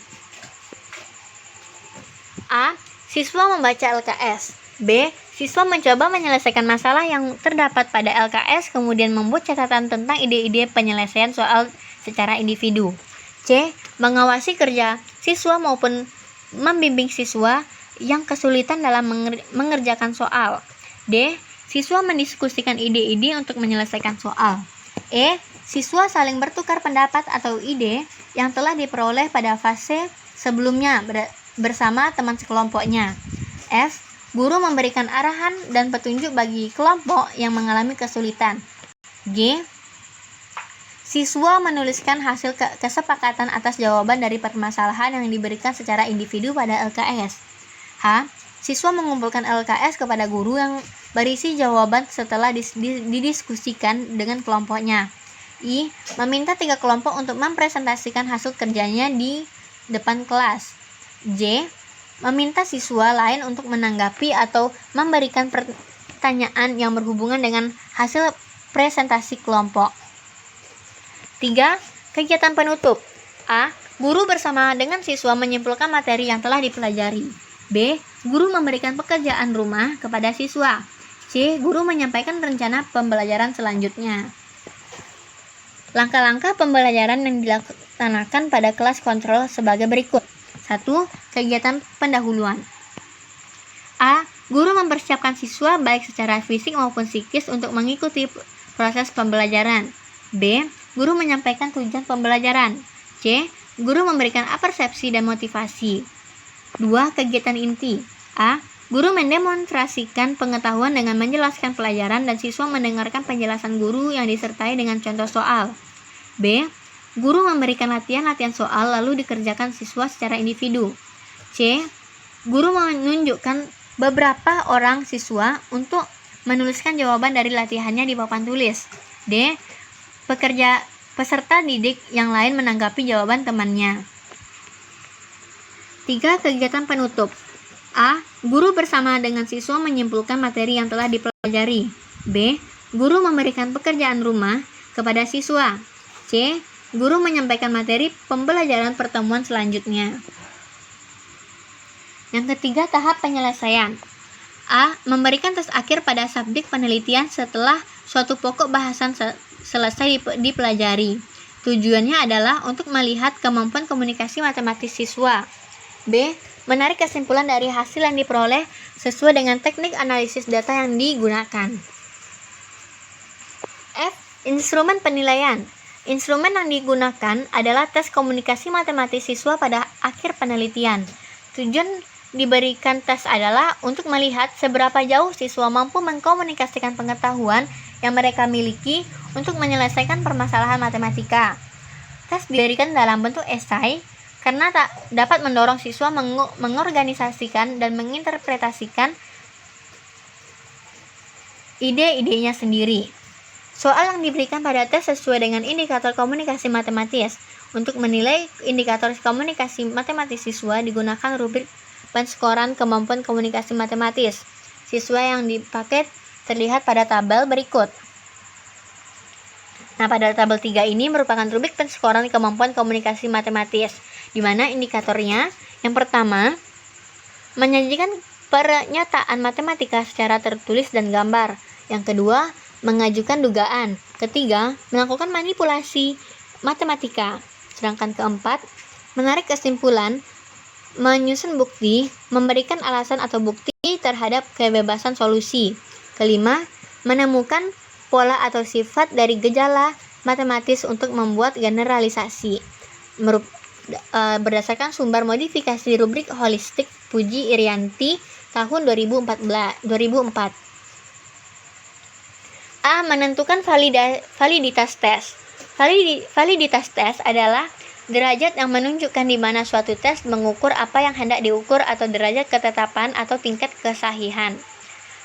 [SPEAKER 1] A. Siswa membaca LKS. B. Siswa mencoba menyelesaikan masalah yang terdapat pada LKS kemudian membuat catatan tentang ide-ide penyelesaian soal secara individu. C. Mengawasi kerja siswa maupun membimbing siswa yang kesulitan dalam mengerjakan soal. D. Siswa mendiskusikan ide-ide untuk menyelesaikan soal. E. Siswa saling bertukar pendapat atau ide yang telah diperoleh pada fase sebelumnya bersama teman sekelompoknya. F. Guru memberikan arahan dan petunjuk bagi kelompok yang mengalami kesulitan. G. Siswa menuliskan hasil kesepakatan atas jawaban dari permasalahan yang diberikan secara individu pada LKS. H. Siswa mengumpulkan LKS kepada guru yang berisi jawaban setelah didiskusikan dengan kelompoknya. I. Meminta 3 kelompok untuk mempresentasikan hasil kerjanya di depan kelas. J. Meminta siswa lain untuk menanggapi atau memberikan pertanyaan yang berhubungan dengan hasil presentasi kelompok. 3. Kegiatan penutup. A. Guru bersama dengan siswa menyimpulkan materi yang telah dipelajari. B. Guru memberikan pekerjaan rumah kepada siswa. C. Guru menyampaikan rencana pembelajaran selanjutnya. Langkah-langkah pembelajaran yang dilaksanakan pada kelas kontrol sebagai berikut. 1. Kegiatan pendahuluan. A. Guru mempersiapkan siswa baik secara fisik maupun psikis untuk mengikuti proses pembelajaran. B. Guru menyampaikan tujuan pembelajaran. C. Guru memberikan persepsi dan motivasi. 2. Kegiatan inti. A. Guru mendemonstrasikan pengetahuan dengan menjelaskan pelajaran dan siswa mendengarkan penjelasan guru yang disertai dengan contoh soal. B. Guru memberikan latihan-latihan soal lalu dikerjakan siswa secara individu. C. Guru menunjukkan beberapa orang siswa untuk menuliskan jawaban dari latihannya di papan tulis. D. Peserta didik yang lain menanggapi jawaban temannya. 3. Kegiatan penutup. A. Guru bersama dengan siswa menyimpulkan materi yang telah dipelajari. B. Guru memberikan pekerjaan rumah kepada siswa. C. Guru menyampaikan materi pembelajaran pertemuan selanjutnya. Yang ketiga, tahap penyelesaian. A. Memberikan tes akhir pada subjek penelitian setelah suatu pokok bahasan selesai dipelajari. Tujuannya adalah untuk melihat kemampuan komunikasi matematis siswa. B. Menarik kesimpulan dari hasil yang diperoleh sesuai dengan teknik analisis data yang digunakan. F. Instrumen penilaian. Instrumen yang digunakan adalah tes komunikasi matematis siswa pada akhir penelitian. Tujuan diberikan tes adalah untuk melihat seberapa jauh siswa mampu mengkomunikasikan pengetahuan yang mereka miliki untuk menyelesaikan permasalahan matematika. Tes diberikan dalam bentuk esai karena tak dapat mendorong siswa mengorganisasikan dan menginterpretasikan ide-idenya sendiri. Soal yang diberikan pada tes sesuai dengan indikator komunikasi matematis. Untuk menilai indikator komunikasi matematis siswa digunakan rubrik penskoran kemampuan komunikasi matematis. Siswa yang dipakai terlihat pada tabel berikut. Nah, pada tabel 3 ini merupakan rubrik penskoran kemampuan komunikasi matematis, di mana indikatornya yang pertama menyajikan pernyataan matematika secara tertulis dan gambar. Yang kedua, mengajukan dugaan. Ketiga, melakukan manipulasi matematika. Sedangkan keempat, menarik kesimpulan, menyusun bukti, memberikan alasan atau bukti terhadap kebebasan solusi. Kelima, menemukan pola atau sifat dari gejala matematis untuk membuat generalisasi. Berdasarkan sumber modifikasi rubrik holistik Puji Irianti tahun 2004. A. Menentukan validitas tes. Validitas tes adalah derajat yang menunjukkan di mana suatu tes mengukur apa yang hendak diukur atau derajat ketetapan atau tingkat kesahihan.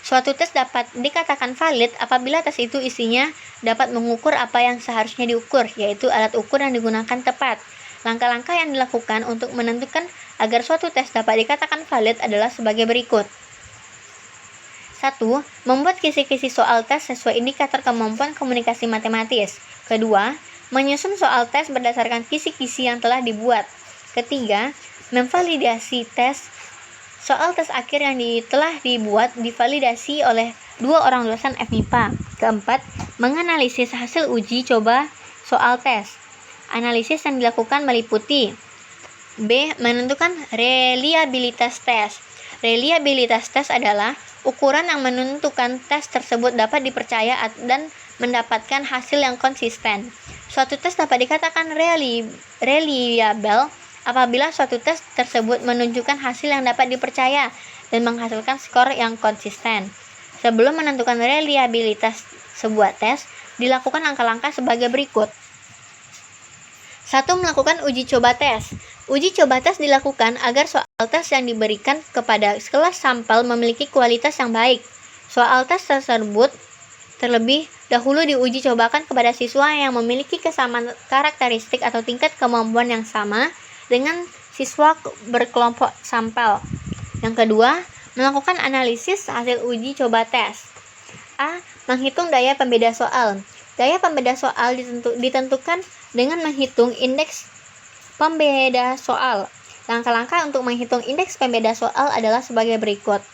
[SPEAKER 1] Suatu tes dapat dikatakan valid apabila tes itu isinya dapat mengukur apa yang seharusnya diukur, yaitu alat ukur yang digunakan tepat. Langkah-langkah yang dilakukan untuk menentukan agar suatu tes dapat dikatakan valid adalah sebagai berikut. 1. Membuat kisi-kisi soal tes sesuai indikator kemampuan komunikasi matematis. Kedua, menyusun soal tes berdasarkan kisi-kisi yang telah dibuat. Ketiga, memvalidasi tes. Soal tes akhir yang telah dibuat divalidasi oleh 2 orang dosen FMIPA. Keempat, menganalisis hasil uji coba soal tes. Analisis yang dilakukan meliputi B. Menentukan reliabilitas tes. Reliabilitas tes adalah ukuran yang menentukan tes tersebut dapat dipercaya dan mendapatkan hasil yang konsisten. Suatu tes dapat dikatakan reliable apabila suatu tes tersebut menunjukkan hasil yang dapat dipercaya dan menghasilkan skor yang konsisten. Sebelum menentukan reliabilitas sebuah tes, dilakukan langkah-langkah sebagai berikut. 1. Melakukan uji coba tes. Uji coba tes dilakukan agar soal tes yang diberikan kepada kelas sampel memiliki kualitas yang baik. Soal tes tersebut terlebih dahulu diuji cobakan kepada siswa yang memiliki kesamaan karakteristik atau tingkat kemampuan yang sama dengan siswa berkelompok sampel. Yang kedua, melakukan analisis hasil uji coba tes. A. Menghitung daya pembeda soal. Daya pembeda soal ditentukan dengan menghitung indeks pembeda soal. Langkah-langkah untuk menghitung indeks pembeda soal adalah sebagai berikut.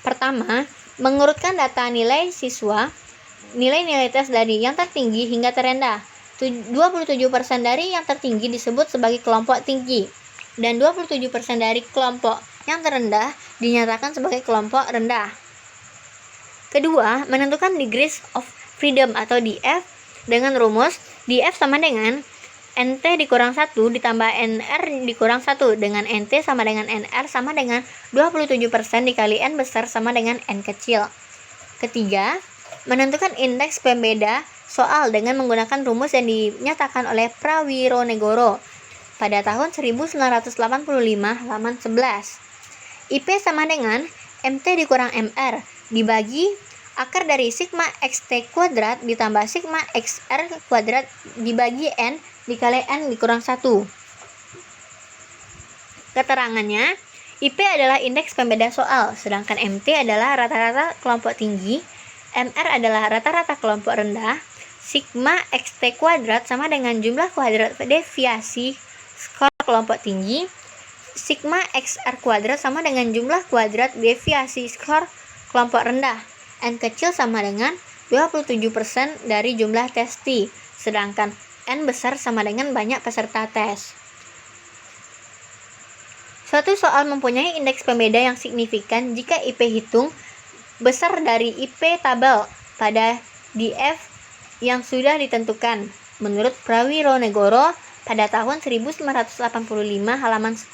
[SPEAKER 1] Pertama, mengurutkan data nilai siswa, nilai-nilai tes dari yang tertinggi hingga terendah. 27% dari yang tertinggi disebut sebagai kelompok tinggi, dan 27% dari kelompok yang terendah dinyatakan sebagai kelompok rendah. Kedua, menentukan degrees of freedom atau DF dengan rumus DF sama dengan NT dikurang 1 ditambah NR dikurang 1 dengan NT sama dengan NR sama dengan 27% dikali N besar sama dengan N kecil. Ketiga, menentukan indeks pembeda soal dengan menggunakan rumus yang dinyatakan oleh Prawironegoro pada tahun 1985 halaman 11. IP sama dengan MT dikurang MR dibagi akar dari sigma xt kuadrat ditambah sigma xr kuadrat dibagi N dikali N dikurang 1. Keterangannya, IP adalah indeks pembeda soal, sedangkan MT adalah rata-rata kelompok tinggi, MR adalah rata-rata kelompok rendah, sigma XT kuadrat sama dengan jumlah kuadrat deviasi skor kelompok tinggi, sigma XR kuadrat sama dengan jumlah kuadrat deviasi skor kelompok rendah, N kecil sama dengan 27% dari jumlah tes T, sedangkan N besar sama dengan banyak peserta tes. Suatu soal mempunyai indeks pembeda yang signifikan jika IP hitung besar dari IP tabel pada DF yang sudah ditentukan, menurut Prawironegoro pada tahun 1985 halaman 10.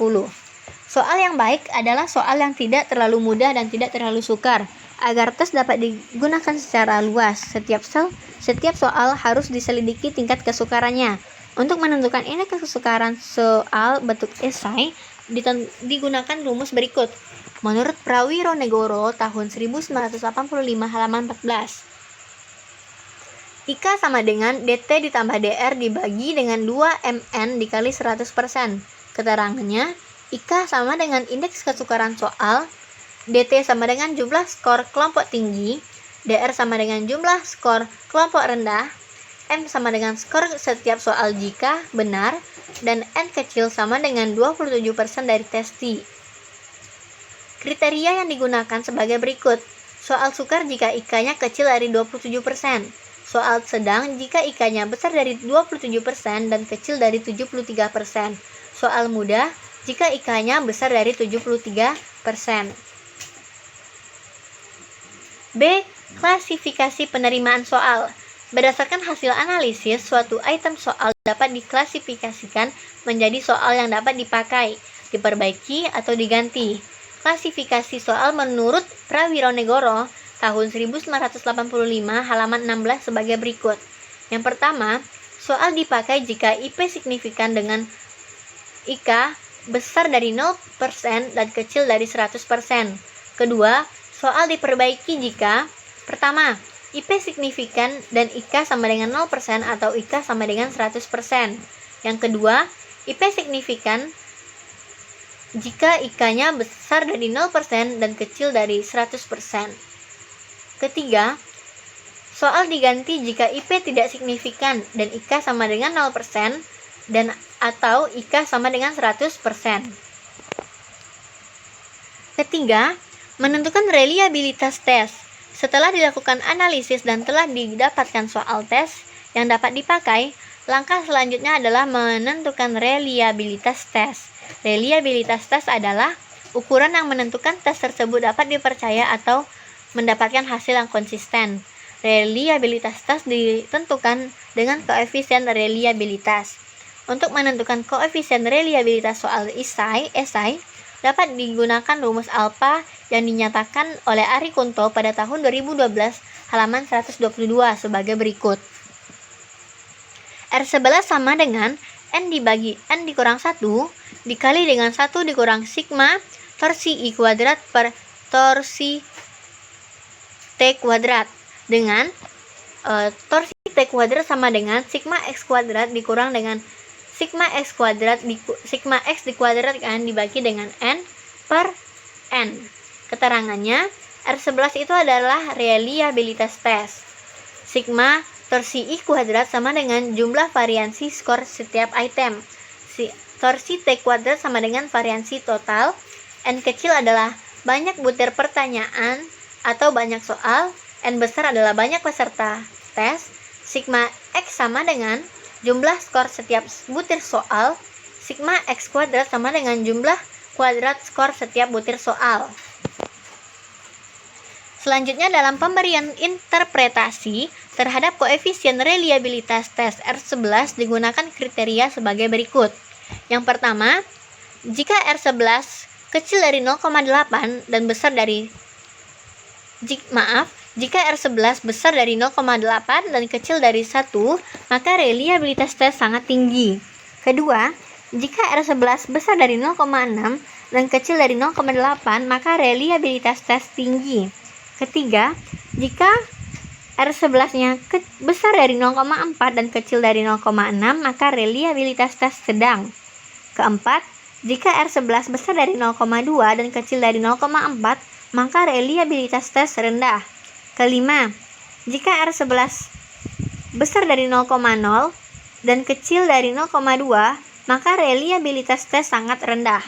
[SPEAKER 1] Soal yang baik adalah soal yang tidak terlalu mudah dan tidak terlalu sukar, agar tes dapat digunakan secara luas. Setiap soal harus diselidiki tingkat kesukarannya. Untuk menentukan indeks kesukaran soal bentuk esai, digunakan rumus berikut. Menurut Prawironegoro tahun 1985 halaman 14. IK sama dengan DT ditambah DR dibagi dengan 2MN dikali 100%. Keterangannya, IK sama dengan indeks kesukaran soal, DT sama dengan jumlah skor kelompok tinggi, DR sama dengan jumlah skor kelompok rendah, M sama dengan skor setiap soal jika benar, dan N kecil sama dengan 27% dari tes T. Kriteria yang digunakan sebagai berikut. Soal sukar jika IK-nya kecil dari 27%. Soal sedang jika IK-nya besar dari 27% dan kecil dari 73%. Soal mudah jika IK-nya besar dari 73%. B. Klasifikasi penerimaan soal. Berdasarkan hasil analisis, suatu item soal dapat diklasifikasikan menjadi soal yang dapat dipakai, diperbaiki, atau diganti. Klasifikasi soal menurut Prawironegoro tahun 1985 halaman 16 sebagai berikut. Yang pertama, soal dipakai jika IP signifikan dengan IK besar dari 0% dan kecil dari 100%. Kedua, soal diperbaiki jika pertama, IP signifikan dan IK sama dengan 0% atau IK sama dengan 100%. Yang kedua, IP signifikan jika IK-nya besar dari 0% dan kecil dari 100%. Ketiga, soal diganti jika IP tidak signifikan dan IK sama dengan 0% dan atau IK sama dengan 100%. Ketiga, menentukan reliabilitas tes. Setelah dilakukan analisis dan telah didapatkan soal tes yang dapat dipakai, langkah selanjutnya adalah menentukan reliabilitas tes. Reliabilitas tes adalah ukuran yang menentukan tes tersebut dapat dipercaya atau mendapatkan hasil yang konsisten. Reliabilitas tes ditentukan dengan koefisien reliabilitas. Untuk menentukan koefisien reliabilitas soal esai dapat digunakan rumus alfa yang dinyatakan oleh Ari Kunto pada tahun 2012 halaman 122 sebagai berikut. R11 sama dengan N dibagi N dikurang 1 dikali dengan 1 dikurang sigma torsi I kuadrat per torsi T kuadrat dengan torsi T kuadrat sama dengan sigma X kuadrat dikurang dengan sigma X kuadrat sigma X dikuadratkan dibagi dengan N per N. Keterangannya, R11 itu adalah reliabilitas tes. Sigma torsi I kuadrat sama dengan jumlah variansi skor setiap item. Torsi T kuadrat sama dengan variansi total. N kecil adalah banyak butir pertanyaan atau banyak soal. N besar adalah banyak peserta tes. Sigma X sama dengan jumlah skor setiap butir soal. Sigma X kuadrat sama dengan jumlah kuadrat skor setiap butir soal. Selanjutnya dalam pemberian interpretasi terhadap koefisien reliabilitas tes R11 digunakan kriteria sebagai berikut. Yang pertama, jika R11 kecil dari 0,8 dan besar dari jika R11 besar dari 0,8 dan kecil dari 1, maka reliabilitas tes sangat tinggi. Kedua, jika R11 besar dari 0,6 dan kecil dari 0,8, maka reliabilitas tes tinggi. Ketiga, jika R11-nya besar dari 0,4 dan kecil dari 0,6, maka reliabilitas tes sedang. Keempat, Jika R11 besar dari 0,2 dan kecil dari 0,4, maka reliabilitas tes rendah. Kelima, jika R11 besar dari 0,0 dan kecil dari 0,2, maka reliabilitas tes sangat rendah.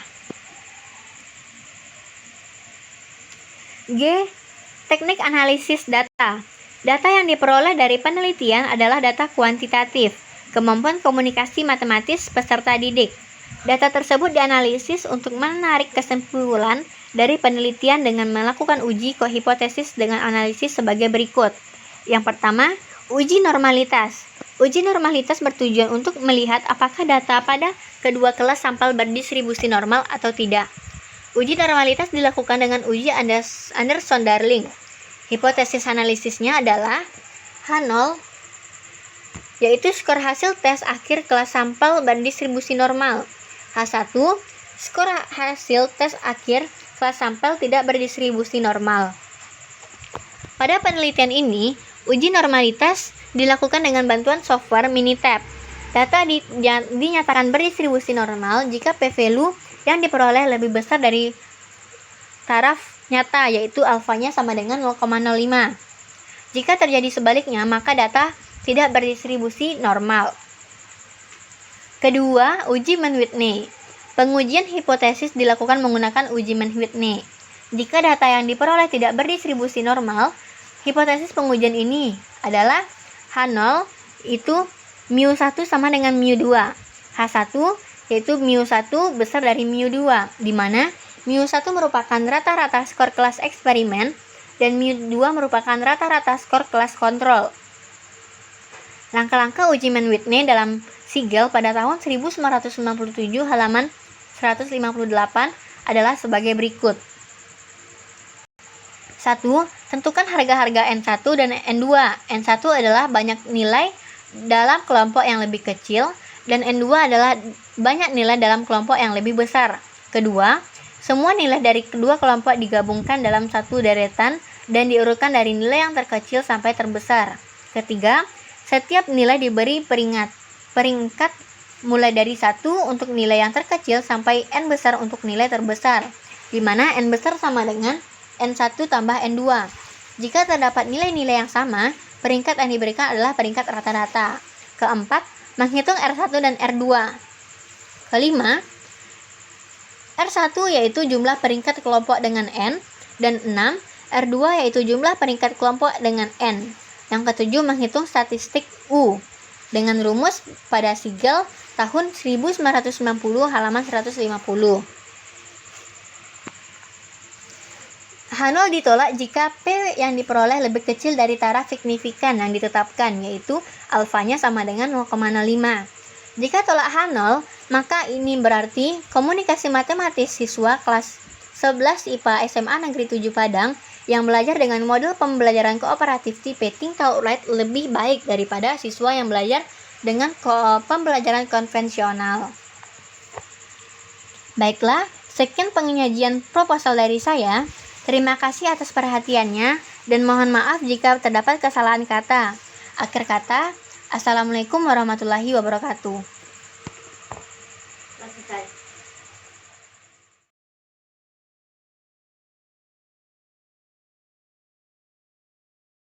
[SPEAKER 1] G. Teknik analisis data. Data yang diperoleh dari penelitian adalah data kuantitatif, kemampuan komunikasi matematis peserta didik. Data tersebut dianalisis untuk menarik kesimpulan dari penelitian dengan melakukan uji hipotesis dengan analisis sebagai berikut. Yang pertama, uji normalitas. Uji normalitas bertujuan untuk melihat apakah data pada kedua kelas sampel berdistribusi normal atau tidak. Uji normalitas dilakukan dengan uji Anderson-Darling. Hipotesis analisisnya adalah H0, yaitu skor hasil tes akhir kelas sampel berdistribusi normal. H1, skor hasil tes akhir kelas sampel tidak berdistribusi normal. Pada penelitian ini, uji normalitas dilakukan dengan bantuan software Minitab. Data dinyatakan berdistribusi normal jika p-value yang diperoleh lebih besar dari taraf nyata, yaitu alfanya sama dengan 0,05. Jika terjadi sebaliknya, maka data tidak berdistribusi normal. Kedua, uji Mann-Whitney. Pengujian hipotesis dilakukan menggunakan uji Mann-Whitney. Jika data yang diperoleh tidak berdistribusi normal, hipotesis pengujian ini adalah H0 itu mu1 sama dengan mu2. H1 yaitu mu1 besar dari mu2, di mana mu1 merupakan rata-rata skor kelas eksperimen dan mu2 merupakan rata-rata skor kelas kontrol. Langkah-langkah uji Mann-Whitney dalam Siegel pada tahun 1997 halaman 158 adalah sebagai berikut. 1. Tentukan harga-harga N1 dan N2. N1 adalah banyak nilai dalam kelompok yang lebih kecil, dan N2 adalah banyak nilai dalam kelompok yang lebih besar. Kedua, semua nilai dari kedua kelompok digabungkan dalam satu deretan dan diurutkan dari nilai yang terkecil sampai terbesar. Ketiga, setiap nilai diberi peringkat mulai dari 1 untuk nilai yang terkecil sampai N besar untuk nilai terbesar, di mana N besar sama dengan N1 tambah N2. Jika terdapat nilai-nilai yang sama, peringkat yang diberikan adalah peringkat rata-rata. Keempat, menghitung R1 dan R2. Kelima, R1 yaitu jumlah peringkat kelompok dengan N, dan 6, R2 yaitu jumlah peringkat kelompok dengan N. Yang ketujuh, menghitung statistik U dengan rumus pada Siegel tahun 1990 halaman 150. H0 ditolak jika P yang diperoleh lebih kecil dari taraf signifikan yang ditetapkan, yaitu alfanya sama dengan 0,05. Jika tolak H0, maka ini berarti komunikasi matematis siswa kelas 11 IPA SMA Negeri 7 Padang yang belajar dengan model pembelajaran kooperatif tipe Think Outright lebih baik daripada siswa yang belajar dengan pembelajaran konvensional. Baiklah, sekian penyajian proposal dari saya. Terima kasih atas perhatiannya dan mohon maaf jika terdapat kesalahan kata. Akhir kata, Assalamualaikum warahmatullahi wabarakatuh.